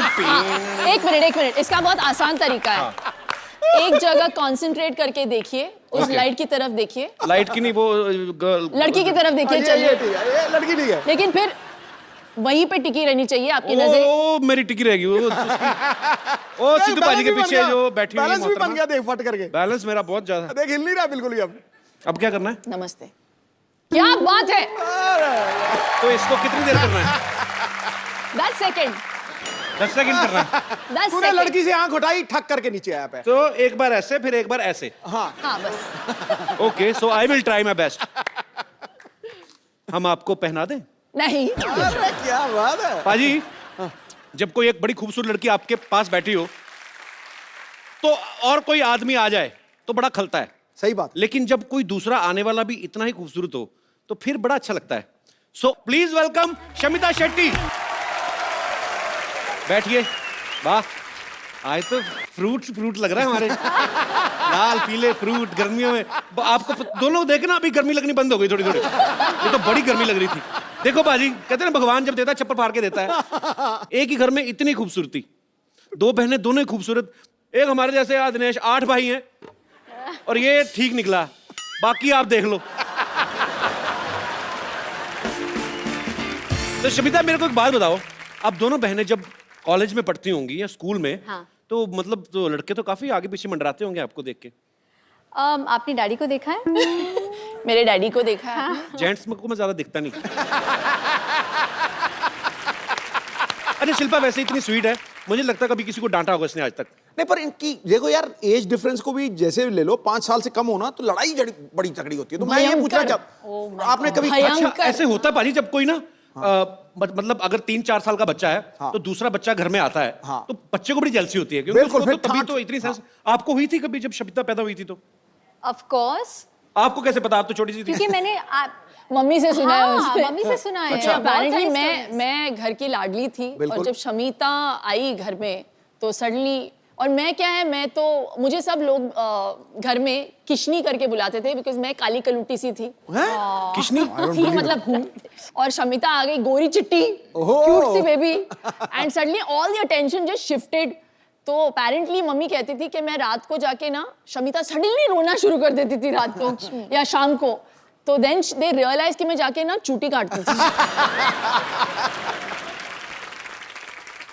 C: एक मिनट, इसका बहुत आसान तरीका है। एक जगह कंसंट्रेट करके देखिए, उस
A: Okay.
C: लाइट की तरफ देखिए,
A: लाइट की नहीं, वो
C: लड़की की तरफ देखिए,
F: ये
C: चलिए।
F: ठीक है, ये लड़की नहीं है।
C: लेकिन फिर वहीं पे टिकी रहनी चाहिए आपकी नजर।
A: ओ मेरी टिकी रहेगी वो ओ सिद्धू पाजी के पीछे जो बैठी हुई है
F: बैलेंस भी बन
A: मोहतरमा।
F: गया, देख फट करके।
A: बैलेंस मेरा बहुत ज्यादा।
F: देख हिल नहीं रहा बिल्कुल ही अब।
A: क्या करना है?
C: नमस्ते। क्या बात है।
A: तो इसको कितनी देर करना है?
C: 10 सेकंड।
A: 10 सेकंड करना है।
C: 10
F: तूने
C: सेकंड।
F: लड़की से आंख उठाई, ठक करके नीचे आया पे।
A: तो एक बार ऐसे, फिर एक बार ऐसे।
F: हाँ,
C: हाँ बस।
A: Okay, so I will try my best. हम आपको पहना दें?
C: नहीं,
F: अरे क्या बात है।
A: पाजी, जब कोई एक बड़ी खूबसूरत लड़की आपके पास बैठी हो तो और कोई आदमी आ जाए तो बड़ा खलता है,
F: सही बात।
A: लेकिन जब कोई दूसरा आने वाला भी इतना ही खूबसूरत हो तो फिर बड़ा अच्छा लगता है। So please welcome Shamita Shetty. बैठिए। वाह, आज तो फ्रूट लग रहा है हमारे। लाल पीले फ्रूट गर्मियों में। आपको दोनों देखे ना, अभी गर्मी लगनी बंद हो गई थोड़ी थोड़ी। ये तो बड़ी गर्मी लग रही थी। देखो बाजी, कहते हैं ना भगवान जब देता है चप्पल फाड़ के देता है। एक ही घर में इतनी खूबसूरती, 2 बहनें दोनों ही खूबसूरत। एक हमारे जैसे दिनेश 8 भाई हैं और ये ठीक निकला, बाकी आप देख लो। तो शमिता, मेरे को एक बात बताओ, आप दोनों बहनें जब कॉलेज में पढ़ती होंगी या स्कूल में,
C: हाँ।
A: तो मतलब तो लड़के तो काफी आगे पीछे मंडराते होंगे आपको देख के।
G: आपने डैडी को देखा है?
C: मेरे डैडी को देखा है।
A: जेंट्स में को मैं ज्यादा दिखता नहीं। अरे शिल्पा वैसे इतनी स्वीट है, मुझे लगता है कभी किसी को डांटा होगा इसने आज तक।
F: नहीं पर इनकी देखो यार, एज डिफरेंस को भी जैसे ले लो, 5 साल से कम होना तो लड़ाई बड़ी तगड़ी होती है। तो मैं ये पूछ रहा जब आपने कभी
A: अच्छा ऐसे होता है पाजी, जब कोई ना मतलब अगर 3-4 साल का बच्चा है तो दूसरा बच्चा घर में आता है तो बच्चे को बड़ी जेलसी होती है, क्योंकि
F: बिल्कुल,
A: उसको
F: फिर
A: तो तभी तो इतनी सेंस। आपको हुई थी कभी जब शमिता पैदा हुई थी? तो
G: ऑफ कोर्स,
A: आपको कैसे पता? आप तो छोटी सी थी।
G: क्योंकि मैंने
C: मम्मी से सुना है
G: हाँ,
C: उसने।
G: मम्मी से सुना है।
C: अच्छा,
G: बहुत सारी
C: apparently
G: stories।
C: मैं घर की लाडली थी, और
F: बिल्कुल।
C: जब शमिता आई घर में तो सडनली, और मैं क्या है, मैं तो मुझे सब लोग घर में किशनी करके बुलाते थे, बिकॉज मैं काली कलूटी सी थी।
A: किशनी?
C: थी मतलब हूँ। और शमिता आ गई गोरी चिट्टी, क्यूट सी baby, and suddenly all the attention just shifted तो अपेरेंटली मम्मी कहती थी कि मैं रात को जाके ना शमिता सडनली रोना शुरू कर देती थी रात को या शाम को, तो देन दे रियलाइज कि मैं जाके ना चूटी काटती थी।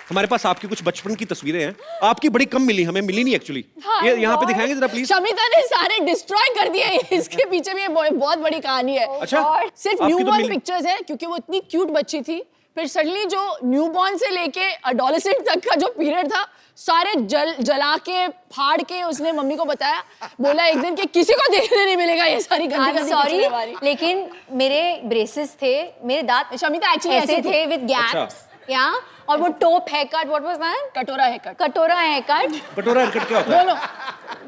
A: हमारे पास आपकी कुछ बचपन की तस्वीरें हैं, आपकी बड़ी कम मिली, हमें मिली नहीं एक्चुअली। ये यहाँ पे दिखाएंगे जरा प्लीज।
C: शमिता ने सारे डिस्ट्रॉय कर दिए, इसके पीछे भी बहुत बड़ी कहानी है।
A: अच्छा,
C: सिर्फ
A: आपकी तो
C: न्यूबॉर्न
A: मिली-
C: पिक्चर्स है क्योंकि वो इतनी क्यूट बच्ची थी, फिर सडनली जो न्यूबॉर्न से लेके एडोलेसेंट तक का जो पीरियड था सारे जला के फाड़ के उसने मम्मी को बताया, बोला एक दिन कि किसी को देखने नहीं मिलेगा ये सारी गंदी
G: सॉरी, लेकिन मेरे ब्रेसेस थे, मेरे दांत
C: शमिता एक्चुअली
G: ऐसे थे विद गैप्स, या और वो top haircut, what was that?
C: कटोरा है कट।
G: कटोरा हेयर कट,
A: कटोरा हरकत क्या होता है?
C: दोनों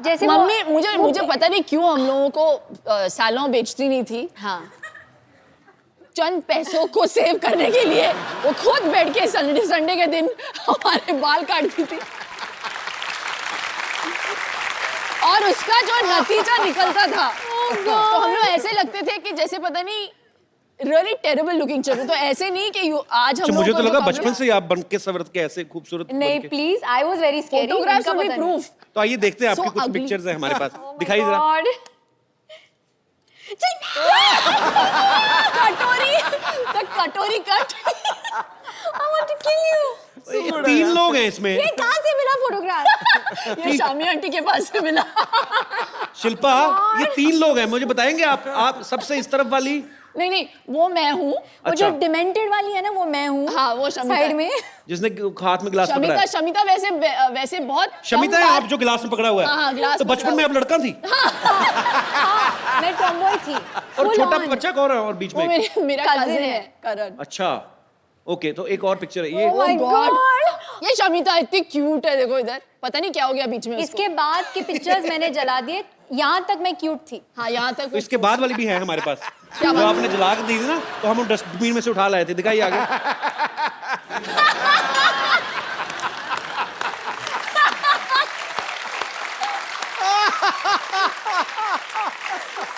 G: जैसे
C: मम्मी मुझे पता नहीं क्यों हम लोगों को सैलून बेचती नहीं थी।
G: हाँ,
C: चंद पैसों को सेव करने के लिए वो खुद बैठ के संडे के दिन हमारे बाल काटती थी, और उसका जो नतीजा निकलता था तो हम लोग ऐसे लगते थे कि जैसे पता नहीं रियली टेरेबल लुकिंग चल रहे, तो ऐसे नहीं कि आज हम
A: अच्छा, मुझे
C: लोगों
A: तो
C: को
A: लगा
C: जो
A: बचपन से ही आप बन के सवर के ऐसे खूबसूरत बन
G: नहीं
A: के।
G: Please, I was very scary.
C: Photographs will be proof.
A: तो आइए देखते हैं आपकी
C: So
A: कुछ
C: ugly.
A: पिक्चर्स हैं हमारे पास, दिखाइए जरा।
C: कटोरी, the कटोरी cut.
G: I want to kill you.
A: ये 3 लोग हैं इसमें।
G: ये कहाँ से मिला फोटोग्राफ?
C: ये शामी आंटी के पास से मिला।
A: शिल्पा, ये 3 लोग हैं, मुझे बताएंगे आप सबसे इस तरफ वाली?
C: नहीं वो मैं हूँ।
G: वो जो डिमेंटेड वाली है ना, वो मैं हूँ।
C: हाँ, वो शमिता
G: साइड
C: है।
G: में।
A: जिसने हाथ में गिलास पकड़ा है।
C: शमिता वैसे बहुत
A: शमिता है आप जो गिलास में पकड़ा हुआ
C: हाँ,
A: है?
C: गिलास
A: तो
C: में
A: बचपन
C: पकड़ा
A: में आप लड़का थी?
G: हाँ, मैं टॉमबॉय थी।
A: और
G: Full
A: छोटा
G: on।
A: बच्चा कौन है और बीच
C: वो
A: में?
C: मेरा
G: Cousin
C: कजिन
G: है।
C: है करण।
A: अच्छा, ओके, तो एक और पिक्चर है ये।
G: Oh my God!
C: ये शमिता इतनी क्यूट है, देखो इधर, पता नहीं क्या हो गया बीच में उसको।
G: इसके बाद के पिक्चर्स मैंने जला दिए, यहाँ तक मैं क्यूट थी।
C: हाँ, यहाँ तक
A: तो इसके बाद वाली भी है हमारे पास।
C: क्या
A: जो
C: बात?
A: आपने जला के दी थी ना, तो हम डस्टबिन में से उठा लाए थे, दिखाइए आगे।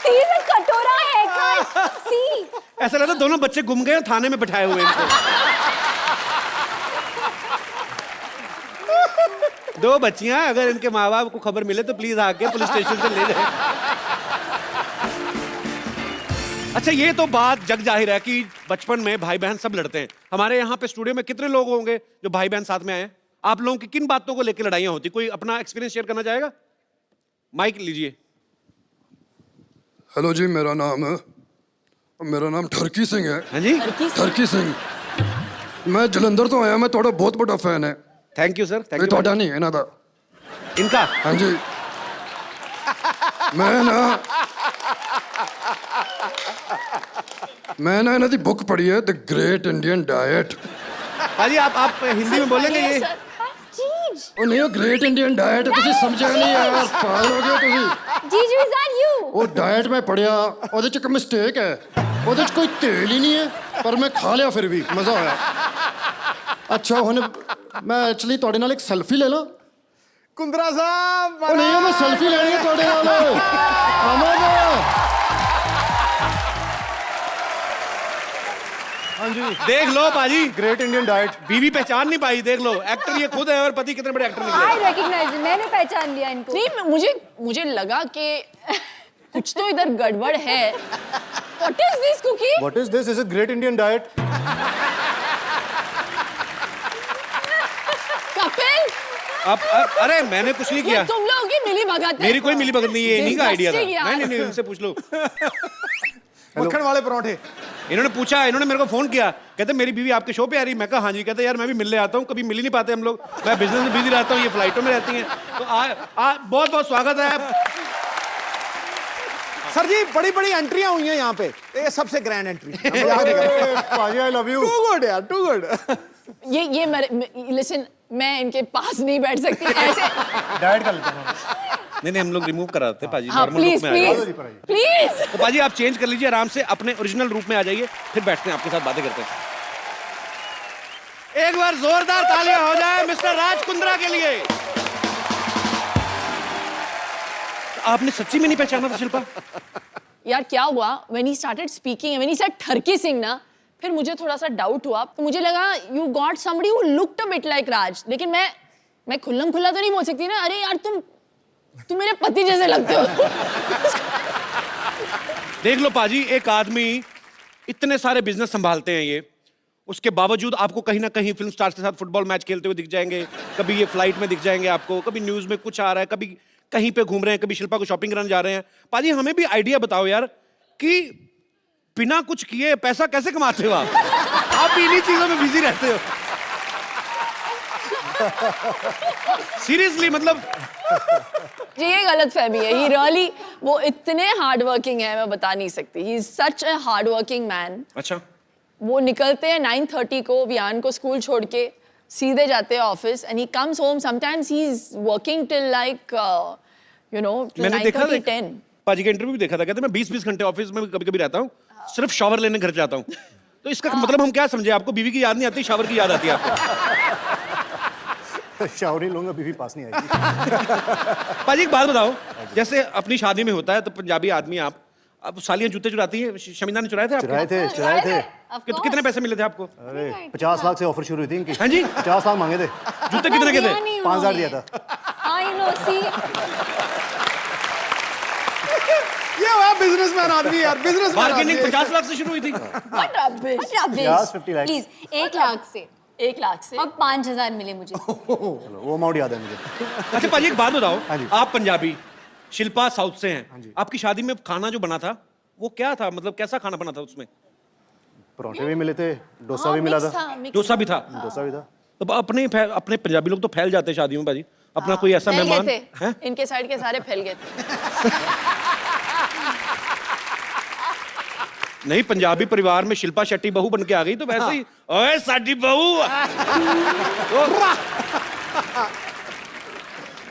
G: See the कटोरा haircut. See.
A: ऐसा लगता है दोनों बच्चे गुम गए और थाने में बिठाए हुए हैं इनको। दो बच्चियां, अगर इनके माँ बाप को खबर मिले तो प्लीज आके पुलिस स्टेशन से ले जाए। अच्छा, ये तो बात जग जाहिर है कि बचपन में भाई बहन सब लड़ते हैं। हमारे यहाँ पे स्टूडियो में कितने लोग होंगे जो भाई बहन साथ में आए हैं? आप लोगों की किन बातों को लेकर लड़ाइयाँ होती? कोई अपना एक्सपीरियंस शेयर करना चाहेगा? माइक लीजिए।
H: हेलो जी, मेरा नाम ठरकी सिंह है।
A: हाँ जी,
H: ठरकी सिंह, मैं जलंधर तो आया, मैं थोड़ा बहुत बड़ा फैन है।
A: थैंक यू सर, थैंक
H: नहीं
A: यू।
H: थोड़ा नहीं है ना था।
A: इनका
H: हाँ जी, मैं ना इन्हों दी बुक पढ़ी है, द ग्रेट इंडियन डाइट।
A: हाजी आप हिंदी में बोलेंगे ये?
G: Jeej.
H: ਉਹ ਨਹੀਂ ਉਹ ਗ੍ਰੇਟ ਇੰਡੀਅਨ ਡਾਈਟ ਤੁਸੀਂ ਸਮਝਿਆ ਨਹੀਂ ਯਾਰ, ਪਾਗਲ ਹੋ ਗਏ ਤੁਸੀਂ।
G: Jeej, is that you?
H: ਉਹ ਡਾਈਟ ਮੈਂ ਪੜਿਆ, ਉਹਦੇ ਚ ਇੱਕ ਮਿਸਟੇਕ ਹੈ, ਉਹਦੇ ਚ ਕੋਈ ਤੇਲ ਹੀ ਨਹੀਂ ਹੈ, ਪਰ ਮੈਂ ਖਾ ਲਿਆ ਫਿਰ ਵੀ ਮਜ਼ਾ ਆਇਆ। ਅੱਛਾ, ਹੁਣ ਮੈਂ ਐਕਚੁਅਲੀ ਤੁਹਾਡੇ ਨਾਲ ਇੱਕ ਸੈਲਫੀ ਲੈ ਲਾਂ?
F: कुंद्रा साहब,
H: ਉਹ ਨਹੀਂ, ਮੈਂ ਸੈਲਫੀ ਲੈਣੀ ਹੈ ਤੁਹਾਡੇ ਨਾਲ। ਆਵਾਂਗਾ।
F: हाँ जी,
A: देख लो पाजी,
D: ग्रेट इंडियन डाइट।
A: बीवी पहचान नहीं पाई, देख लो, एक्टर ये खुद है और पति कितने बड़े एक्टर
G: I
A: निकले।
G: recognize it. मैंने पहचान लिया इनको।
C: नहीं, मुझे लगा कि कुछ तो इधर गड़बड़ है। What is this cookie?
D: What is this? Is it great Indian diet?
C: Kapil,
A: अरे मैंने कुछ नहीं
C: ये
A: किया,
C: तुम लोगों की मिली भगत है।
A: मेरी कोई मिली भगत नहीं है, इन्हीं का आइडिया था।
C: Disgusting यार।
A: नहीं इनसे पूछ लो।
F: मक्खन वाले पराठे।
A: इन्होंने पूछा, इन्होंने मेरे को फोन किया, कहते मेरी बीवी आपके शो पे आ रही। मैं कहा हाँ जी। कहते यार मैं भी मिलने आता हूँ, कभी मिल ही नहीं पाते हम लोग, मैं बिजनेस में बिजी रहता हूँ, ये फ्लाइटों में रहती हैं। तो बहुत बहुत स्वागत है।
F: सर जी, बड़ी बड़ी एंट्रियां हुई हैं यहाँ पे, ये सबसे ग्रैंड एंट्री।
D: पाजी, I love you.
F: Too good यार, टू गुड।
C: ये लिसन, मैं इनके पास नहीं बैठ सकती ऐसे।
D: डाइट कर लेते हैं।
A: नहीं हम लोग रिमूव करा देते पाजी,
C: हाँ,
A: नॉर्मल
C: प्लीज
A: रूप में आ जाओ।
C: Please please.
A: तो पाजी आप चेंज कर लीजिए आराम से, अपने ओरिजिनल रूप में आ जाइए, फिर बैठते हैं आपके साथ बातें करते हैं। एक बार जोरदार तालियां हो जाए मिस्टर राज कुंद्रा के लिए। आपने सच्ची में नहीं पहचाना था शिल्पा?
C: यार क्या हुआ, when he started speaking, when he said ठरकी Singh ना, फिर मुझे थोड़ा सा डाउट हुआ, तो मुझे लगा you got somebody who looked a bit like राज, लेकिन मैं मैं खुल्लम खुल्ला तो नहीं बोल सकती ना, अरे यार तुम मेरे पति जैसे लगते हो।
A: देख लो पाजी, एक आदमी इतने सारे बिजनेस संभालते हैं ये, उसके बावजूद आपको कहीं ना कहीं फिल्म स्टार्स के साथ फुटबॉल मैच खेलते हुए दिख जाएंगे, कभी ये फ्लाइट में दिख जाएंगे आपको, कभी न्यूज में कुछ आ रहा है, कभी कहीं पे घूम रहे हैं, कभी शिल्पा को शॉपिंग कराने जा रहे हैं। पाजी हमें भी आइडिया बताओ यार कि बिना कुछ किए पैसा कैसे कमाते हो आप भी इन्हीं चीजों में बिजी रहते हो। सीरियसली मतलब
C: जी ये गलत फहमी है। ही रियली वो इतने हार्ड वर्किंग है, मैं बता नहीं सकती। He is such a hard working man.
A: अच्छा,
C: वो निकलते हैं 9:30 को वियान को स्कूल छोड़ के, सीधे जाते हैं office and he comes home sometimes he is working till like you know
A: मैंने देखा
C: 10।
A: पाजी का इंटरव्यू भी देखा था, कहते मैं 20-20 घंटे ऑफिस में कभी कभी रहता हूँ, सिर्फ शावर लेने घर जाता हूँ। तो इसका मतलब हम क्या समझे, आपको बीवी की याद नहीं आती, शावर की याद आती है आपको?
D: शावर ही लूंगा, बीवी पास नहीं आएगी।
A: पाजी एक बात बताओ, जैसे अपनी शादी में होता है तो पंजाबी आदमी आप, अब सालियां जूते चुराती हैं, शमीना ने चुराए थे आपके?
D: चुराए थे।
A: कितने पैसे मिले थे आपको?
D: अरे 50 लाख से ऑफर शुरू हुई थी इनकी।
A: हाँ जी,
D: 50 लाख मांगे थे।
A: जूते कितने के थे?
D: 5,000 दिया था।
G: आई नो सी
F: ये हुआ बिजनेसमैन आदमी यार, बिजनेसमैन
A: बार्गेनिंग 50 लाख से शुरू हुई थी।
C: What rubbish.
D: 50 lakh.
G: Please 1 lakh से
C: 1 लाख से
G: अब 5,000 मिले मुझे।
D: चलो वो अमाउंट याद है मुझे।
A: अच्छा पाजी एक बात बताओ,
D: हाँ जी।
A: आप पंजाबी, शिल्पा साउथ से हैं, आपकी शादी में खाना जो बना था वो क्या था, मतलब कैसा खाना बना था उसमें?
D: परोठे भी मिले थे, डोसा भी मिला था।
A: डोसा भी था।
D: डोसा भी था।
A: तो अपने पंजाबी लोग तो फैल जाते हैं शादियों में पाजी, अपना कोई ऐसा
C: फैल गए
A: मेहमान
C: थे।
A: है?
C: इनके साइड के सारे फैल गए थे।
A: नहीं, पंजाबी परिवार में शिल्पा शेट्टी बहू बन के आ गई तो वैसे ही ओए साडी बहू।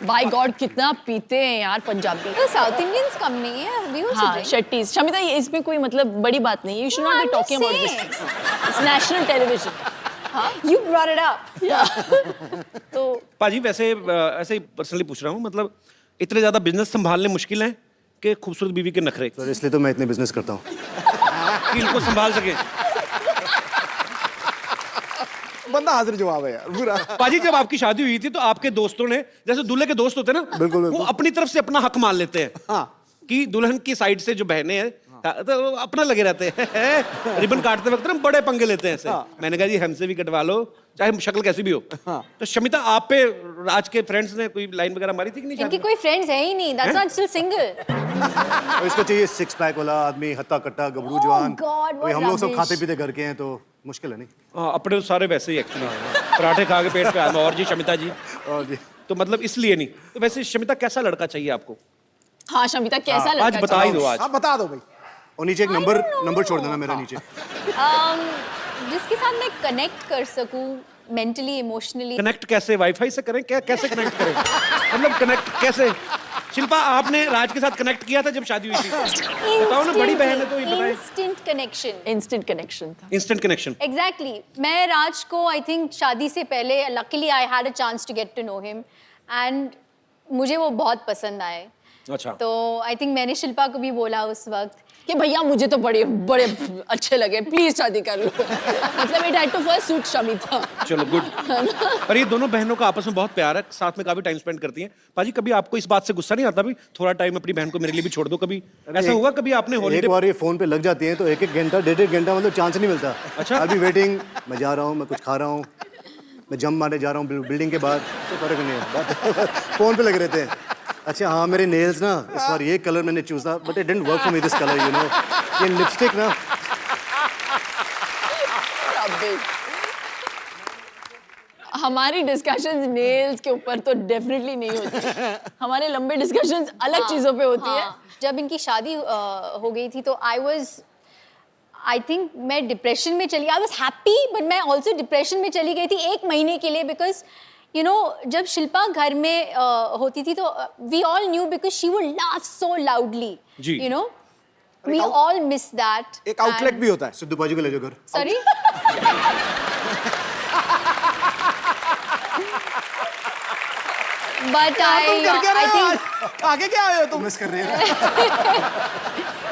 C: बाय गॉड कितना पीते हैं यार पंजाबी।
G: तो साउथ इंडियंस कम नहीं है, we also
C: हाँ
G: drink.
C: शेट्टीज। शमिता ये इसमें कोई मतलब बड़ी बात नहीं है। You should not be
G: I'm
C: talking about
G: just
C: this. It's national television.
G: You brought it up.
C: तो
A: पाजी वैसे ऐसे ही पर्सनली पूछ रहा हूँ, मतलब इतने ज्यादा बिजनेस संभालने मुश्किल है कि खूबसूरत बीवी के नखरे
D: सर इसलिए तो मैं इतने बिजनेस करता हूँ।
A: कि इनको संभाल सके।
F: बंदा हाजिर जवाब है यार पूरा।
A: पाजी जब आपकी शादी हुई थी तो आपके दोस्तों ने, जैसे दूल्हे के दोस्त होते हैं ना,
D: बिल्कुल,
A: वो
D: बिल्कुल।
A: अपनी तरफ से अपना हक मान लेते हैं
F: हाँ।
A: कि दुल्हन की साइड से जो बहनें हैं तो वो अपना लगे रहते हैं। रिबन काटते वक्त ना बड़े पंगे लेते हैं ऐसे। मैंने कहा जी हमसे भी कटवा लो, चाहे शक्ल कैसी भी हो। तो शमिता आप पे राज के फ्रेंड्स ने कोई लाइन वगैरह मारी थी कि नहीं शादी
G: इनकी
A: में?
G: कोई फ्रेंड्स है ही नहीं, that's why I'm still single.
D: और इसको चाहिए 6 पैक वाला आदमी, हत्ता कट्टा गबरू जवान।
G: God, what
D: वही हम लोग सब
G: rubbish.
D: खाते पीते घर के हैं तो मुश्किल है नहीं।
A: हाँ, अपने तो सारे वैसे ही एक्चुअली, पराठे खा के पेट पे आदमी। और जी शमिता जी,
D: और जी
A: तो मतलब इसलिए नहीं। तो वैसे शमिता कैसा लड़का चाहिए आपको?
C: हाँ शमिता कैसा
A: आज
C: लड़का
A: बता ही दो आज।
F: आप बता दो भाई।
D: और नीचे एक नंबर छोड़ देना मेरा नीचे।
G: जिसके साथ मैं कनेक्ट कर सकूं मेंटली इमोशनली।
A: कनेक्ट कैसे, वाईफाई से करें क्या, कैसे कनेक्ट करें? मतलब कनेक्ट कैसे? शिल्पा आपने राज के साथ कनेक्ट किया था जब शादी हुई थी? बताओ ना, बड़ी बहन है तो ये बताएं।
G: Instant connection.
C: इंस्टेंट कनेक्शन था।
A: Instant connection.
G: एग्जैक्टली मैं राज को आई थिंक शादी से पहले luckily I had a chance to get to know him एंड मुझे वो बहुत पसंद आए।
A: अच्छा।
G: तो आई थिंक मैंने शिल्पा को भी बोला उस वक्त
C: कि भैया मुझे तो बड़े बड़े अच्छे लगे, प्लीज शादी कर लो। मतलब it had to first suit Shamita.
A: चलो गुड। पर ये दोनों बहनों का आपस में बहुत प्यार है, साथ में काफी टाइम स्पेंड करती हैं। पाजी कभी आपको इस बात से गुस्सा नहीं आता भी थोड़ा टाइम अपनी बहन को मेरे लिए भी छोड़ दो? कभी ऐसा हुआ कभी आपने
D: एक
A: हॉलीडे?
D: बार ये फोन पे लग जाती है तो 1-1 घंटा 1.5 घंटा मतलब चांस नहीं मिलता।
A: अच्छा।
D: अभी वेटिंग, मैं जा रहा हूँ, मैं कुछ खा रहा हूँ, मैं जंप मारने जा रहा हूँ बिल्डिंग के बाद, तो फर्क नहीं है। फोन पे लगे रहते हैं। अच्छा हाँ, मेरे नेल्स ना इस बार ये कलर मैंने चूज था but it didn't work for me this colour, you know. ये लिपस्टिक ना
C: हमारी डिस्कशंस नेल्स के ऊपर तो डेफिनेटली नहीं होती। हमारे लंबे डिस्कशंस अलग चीजों पे होती है।
G: जब इनकी शादी हो गई थी तो आई थिंक मैं डिप्रेशन में चली। आई वॉज हैप्पी बट मैं ऑल्सो डिप्रेशन में चली गई थी 1 महीने के लिए बिकॉज यू नो जब शिल्पा घर में होती थी तो we all knew because she would laugh so loudly,
A: जी।
G: You know we all miss that.
F: एक आउटलेट भी होता है।
D: सिद्धू बाजी को ले जाओ घर।
G: सॉरी बट आई थिंक
F: आगे क्या आए हो तुम?
D: मिस कर रही है।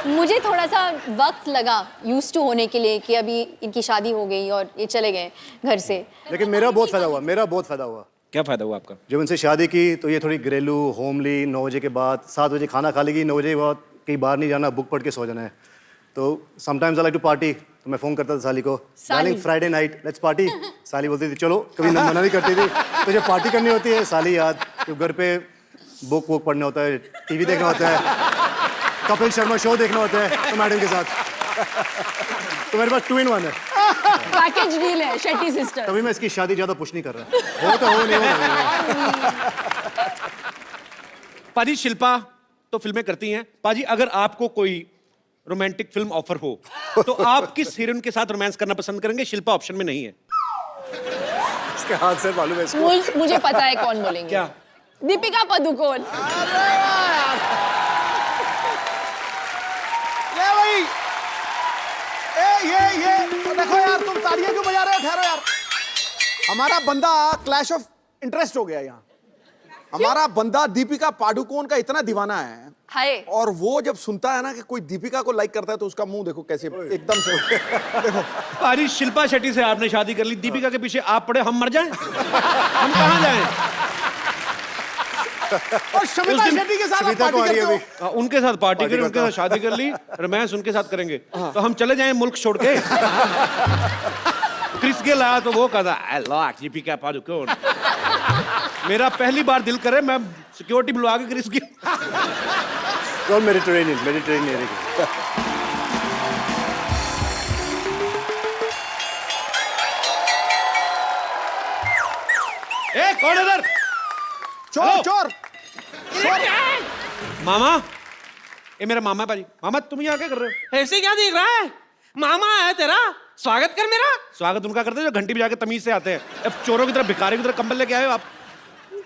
G: मुझे थोड़ा सा वक्त लगा यूज टू होने के लिए कि अभी इनकी शादी हो गई और ये चले गए घर से।
D: लेकिन मेरा बहुत फायदा हुआ, मेरा बहुत फायदा हुआ।
A: क्या फायदा हुआ आपका?
D: जब उनसे शादी की तो ये थोड़ी घरेलू, होमली, 9 बजे के बाद 7 बजे खाना खा लेगी, 9 बजे के बाद कहीं बाहर नहीं जाना, बुक पढ़ के सो जाना है। तो sometimes I like to party, तो मैं फ़ोन करता था साली को, darling Friday night let's party. साली बोलती थी चलो, कभी मना नहीं करती थी। तो जब पार्टी करनी होती है साली याद, तो घर पे बुक वुक पढ़ना होता है, टीवी देखना होता है, कपिल शर्मा शो देखना होता है तो मैडम के साथ। तो मेरे पास 2 in 1 है।
C: पैकेज डील है शेट्टी सिस्टर।
D: तभी मैं इसकी शादी ज़्यादा पुश नहीं कर रहा। हो तो हो, नहीं हो।
A: पाजी शिल्पा तो फिल्में करती हैं। पाजी अगर आपको कोई रोमांटिक फिल्म ऑफर हो तो आप किस हीरोइन के साथ रोमांस करना पसंद करेंगे? शिल्पा ऑप्शन में नहीं है।
D: इसके हाथ से मालूम है इसको।
C: मुझे पता है कौन बोलेंगे।
A: क्या?
C: दीपिका पादुकोण।
F: ये भाई, ये देखो यार, तुम तालियां क्यों बजा रहे हो? ठहरो यार, हमारा बंदा क्लैश ऑफ इंटरेस्ट हो गया यहाँ। हमारा बंदा दीपिका पादुकोण का इतना दीवाना है,
C: हाय,
F: और वो जब सुनता है ना कि कोई दीपिका को लाइक करता है तो उसका मुंह देखो कैसे एकदम से देखो।
A: पाजी शिल्पा शेट्टी से आपने शादी कर ली, दीपिका के पीछे आप पड़े, हम मर जाएं? हम कहाँ जाएं?
F: और शमिता शेट्टी के साथ आप पार्टी करते हो?
A: उनके साथ पार्टी करी, उनके साथ शादी कर ली, रोमांस उनके साथ करेंगे। तो हम चले जाएं मुल्क छोड़ के? क्रिस गेल आया तो वो कहता आई लाइक दीपिका पादुकोण। मेरा पहली बार दिल करे मैं सिक्योरिटी बुलवा के क्रिस गेल।
D: कौन? मेडिटेरेनियन।
A: ए कौन इधर?
F: चोर चोर।
A: मामा, ये मेरा मामा है पाजी। मामा तुम यहाँ क्या कर रहे हो?
E: ऐसे क्या देख रहा है? मामा है तेरा, स्वागत कर मेरा।
A: स्वागत उनका करते हैं जो घंटी बजा के तमीज से आते हैं। अब चोरों की तरह, भिखारी की तरह कंबल लेके आए हो आप।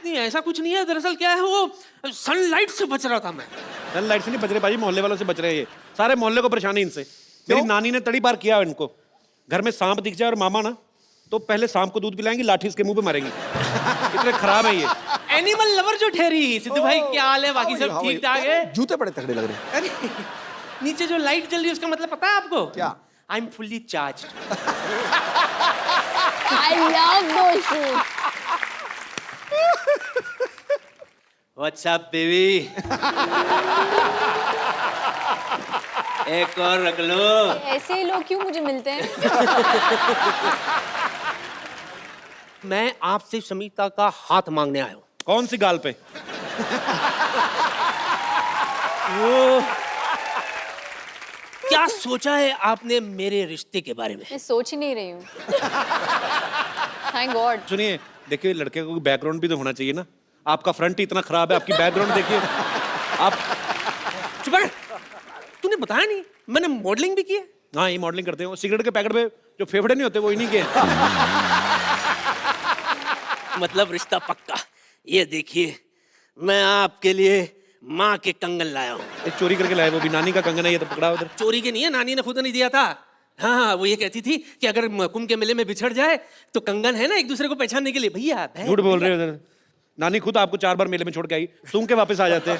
E: नहीं ऐसा कुछ नहीं है, दरअसल क्या है वो सनलाइट से बच रहा था मैं।
A: सनलाइट से नहीं बच रहे भाई, मोहल्ले वालों से बच रहे हैं। ये सारे मोहल्ले को परेशानी इनसे। मेरी नानी ने तड़ी बार किया इनको, घर में सांप दिख जाए और मामा ना तो पहले सांप को दूध पिलाएंगी, लाठी इसके मुंह पे मारेंगी। इतने खराब है ये।
E: एनिमल लवर जो ठहरी। सिद्धू भाई क्या हाल है? बाकी सब ठीक ठाक है?
F: जूते बड़े तगड़े लग रहे हैं।
E: अरे नीचे जो लाइट जल रही है उसका मतलब पता है आपको?
F: क्या?
E: I am fully charge.
C: I love those shoes.
E: What's up baby? एक और रख लो।
G: ऐसे ही लोग क्यों मुझे मिलते हैं?
E: मैं आपसे शमिता का हाथ मांगने आया हूँ।
A: कौन सी गाल पे?
E: वो क्या सोचा है आपने मेरे रिश्ते के बारे में?
G: मैं सोच ही नहीं रही हूँ। Thank God.
A: सुनिए, देखिए लड़के को बैकग्राउंड भी तो होना चाहिए ना। आपका फ्रंट ही इतना खराब है, आपकी बैकग्राउंड देखिए आप।
E: चुप कर। तूने बताया नहीं मैंने मॉडलिंग भी की है।
A: हाँ, ये मॉडलिंग करते हो। सिगरेट के पैकेट पे जो फेफड़े नहीं होते वो इन्हीं के हैं।
E: मतलब रिश्ता पक्का। ये देखिए मैं आपके लिए माँ के कंगन लाया हूँ।
A: एक चोरी करके लाए, वो भी नानी का कंगन है, ये तो पकड़ा उधर।
E: चोरी के नहीं है, नानी ने खुद नहीं दिया था। हाँ, वो ये कहती थी कि अगर कुंभ के मेले में बिछड़ जाए तो कंगन है ना एक दूसरे को पहचानने के लिए। भैया
A: झूठ बोल रहे हो उधर। नानी खुद आपको 4 बार मेले में छोड़ के आई, सूंघ के वापस आ जाते हैं।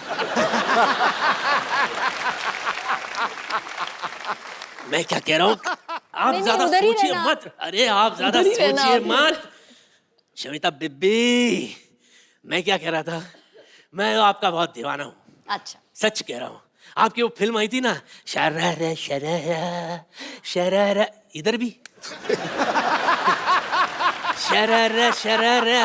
E: मैं क्या कह रहा हूँ, आप
G: नहीं,
E: ज्यादा
G: उधर ही
E: सोचिए
G: रहना।
E: मत। अरे आप ज्यादा
C: उधर ही रहना
E: सोचिए
C: आप।
E: मत। शमिता बेबी, मैं क्या कह रहा था, मैं आपका बहुत दीवाना हूँ।
G: अच्छा।
E: सच कह रहा हूँ। आपकी वो फिल्म आई थी ना, शरारा शरारा शरारा, इधर भी शरारा शरारा,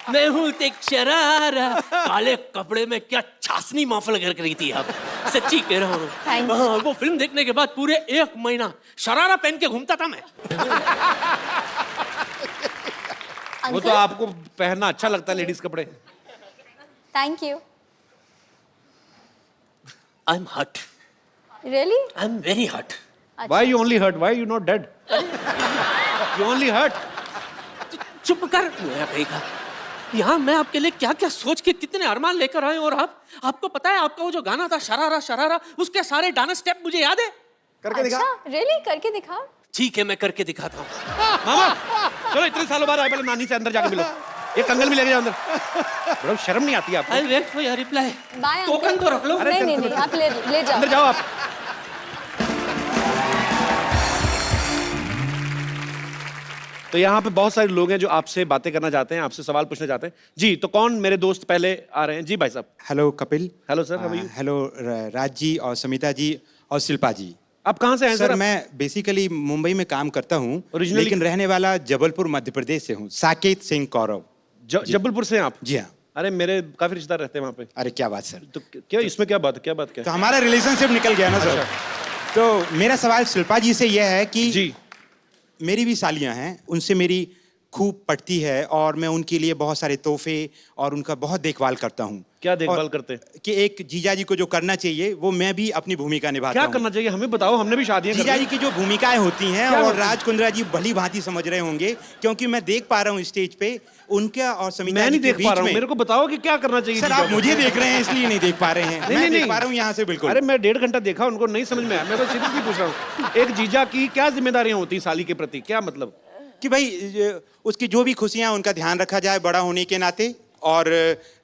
E: मैं हूँ एक शरारा। काले कपड़े में क्या छासनी महफिल कर रही थी आप। सच्ची कह रहा हूँ।
G: Thank you.
E: हाँ, वो फिल्म देखने के बाद पूरे 1 महीना शरारा पहन के घूमता था मैं।
A: वो तो आपको पहनना अच्छा लगता है, लेडीज कपड़े।
G: Thank you.
E: आई एम हट।
G: रियली?
E: आई एम वेरी हट।
A: Why you only hurt? Why you not dead? You only hurt.
E: चुप कर मेरा कहेगा। यहाँ मैं आपके लिए क्या क्या सोच के कितने अरमान लेकर आए, और आपको पता है आपका वो जो गाना था शरारा शरारा, उसके सारे डांस स्टेप मुझे याद है।
F: करके दिखा।
G: अच्छा, रियली? करके दिखा।
E: ठीक है मैं करके दिखाता हूँ।
A: मामा चलो, इतने सालों बाद आए, पहले नानी से अंदर जाके मिलो। ये कंगन भी लेके जाओ अंदर। बड़ा शर्म नहीं आती आपको?
E: I'll wait for your reply।
G: Bye
E: token तो रख लो।
G: नहीं, आप ले जाओ।
A: अंदर जाओ आप। तो यहाँ पे बहुत सारे लोग हैं जो आपसे बातें करना चाहते हैं, आपसे सवाल पूछना चाहते हैं। जी, तो कौन मेरे दोस्त पहले आ रहे हैं? जी भाई साहब।
I: Hello Kapil.
A: Hello sir, how are you?
I: Hello Raj ji और समिता जी और शिल्पा जी।
A: आप कहाँ से हैं
I: सर
A: सर?
I: मैं बेसिकली मुंबई में काम करता हूँ,
A: Originally-
I: लेकिन रहने वाला जबलपुर मध्य प्रदेश से हूँ। साकेत सिंह कौरव।
A: जबलपुर से हैं आप?
I: जी हाँ।
A: अरे मेरे काफी रिश्तेदार रहते हैं वहाँ पे।
I: अरे क्या बात सर।
A: तो क्या इसमें क्या बात है? क्या बात क्या
I: तो
A: है?
I: हमारा रिलेशनशिप निकल गया ना सर। तो मेरा सवाल शिल्पा जी से यह है कि
A: जी,
I: मेरी भी सालियां हैं, उनसे मेरी खूब पटती है और मैं उनके लिए बहुत सारे तोहफे और उनका बहुत देखभाल करता हूँ।
A: क्या देखभाल
I: और
A: करते हैं?
I: कि एक जीजा जी को जो करना चाहिए वो मैं भी अपनी भूमिका निभाता
A: क्या
I: हूँ।
A: करना चाहिए हमें बताओ, हमने भी शादियां
I: जीजा जी की जो भूमिकाएं होती हैं
A: क्या
I: और
A: होती हैं?
I: राज कुंद्रा जी भली भांति समझ रहे होंगे, क्योंकि मैं देख पा रहा हूँ स्टेज पे उनका और समिता
A: मैं
I: जी
A: नहीं
I: के
A: देख
I: बीच
A: पा रहा हूँ,
I: में।
A: मेरे को बताओ कि क्या करना चाहिए।
I: सर
A: जीजा
I: आप
A: को?
I: मुझे देख रहे हैं इसलिए नहीं देख पा रहे हैं।
A: नहीं,
I: मैं
A: नहीं,
I: देख पा रहा हूँ यहाँ से बिल्कुल।
A: अरे मैं 1.5 घंटा देखा, उनको नहीं समझ में आया। मैं तो सीरियसली पूछ रहा हूँ, एक जीजा की क्या जिम्मेदारियां होती हैं साली के प्रति? क्या मतलब?
I: कि भाई उसकी जो भी खुशियां उनका ध्यान रखा जाए बड़ा होने के नाते, और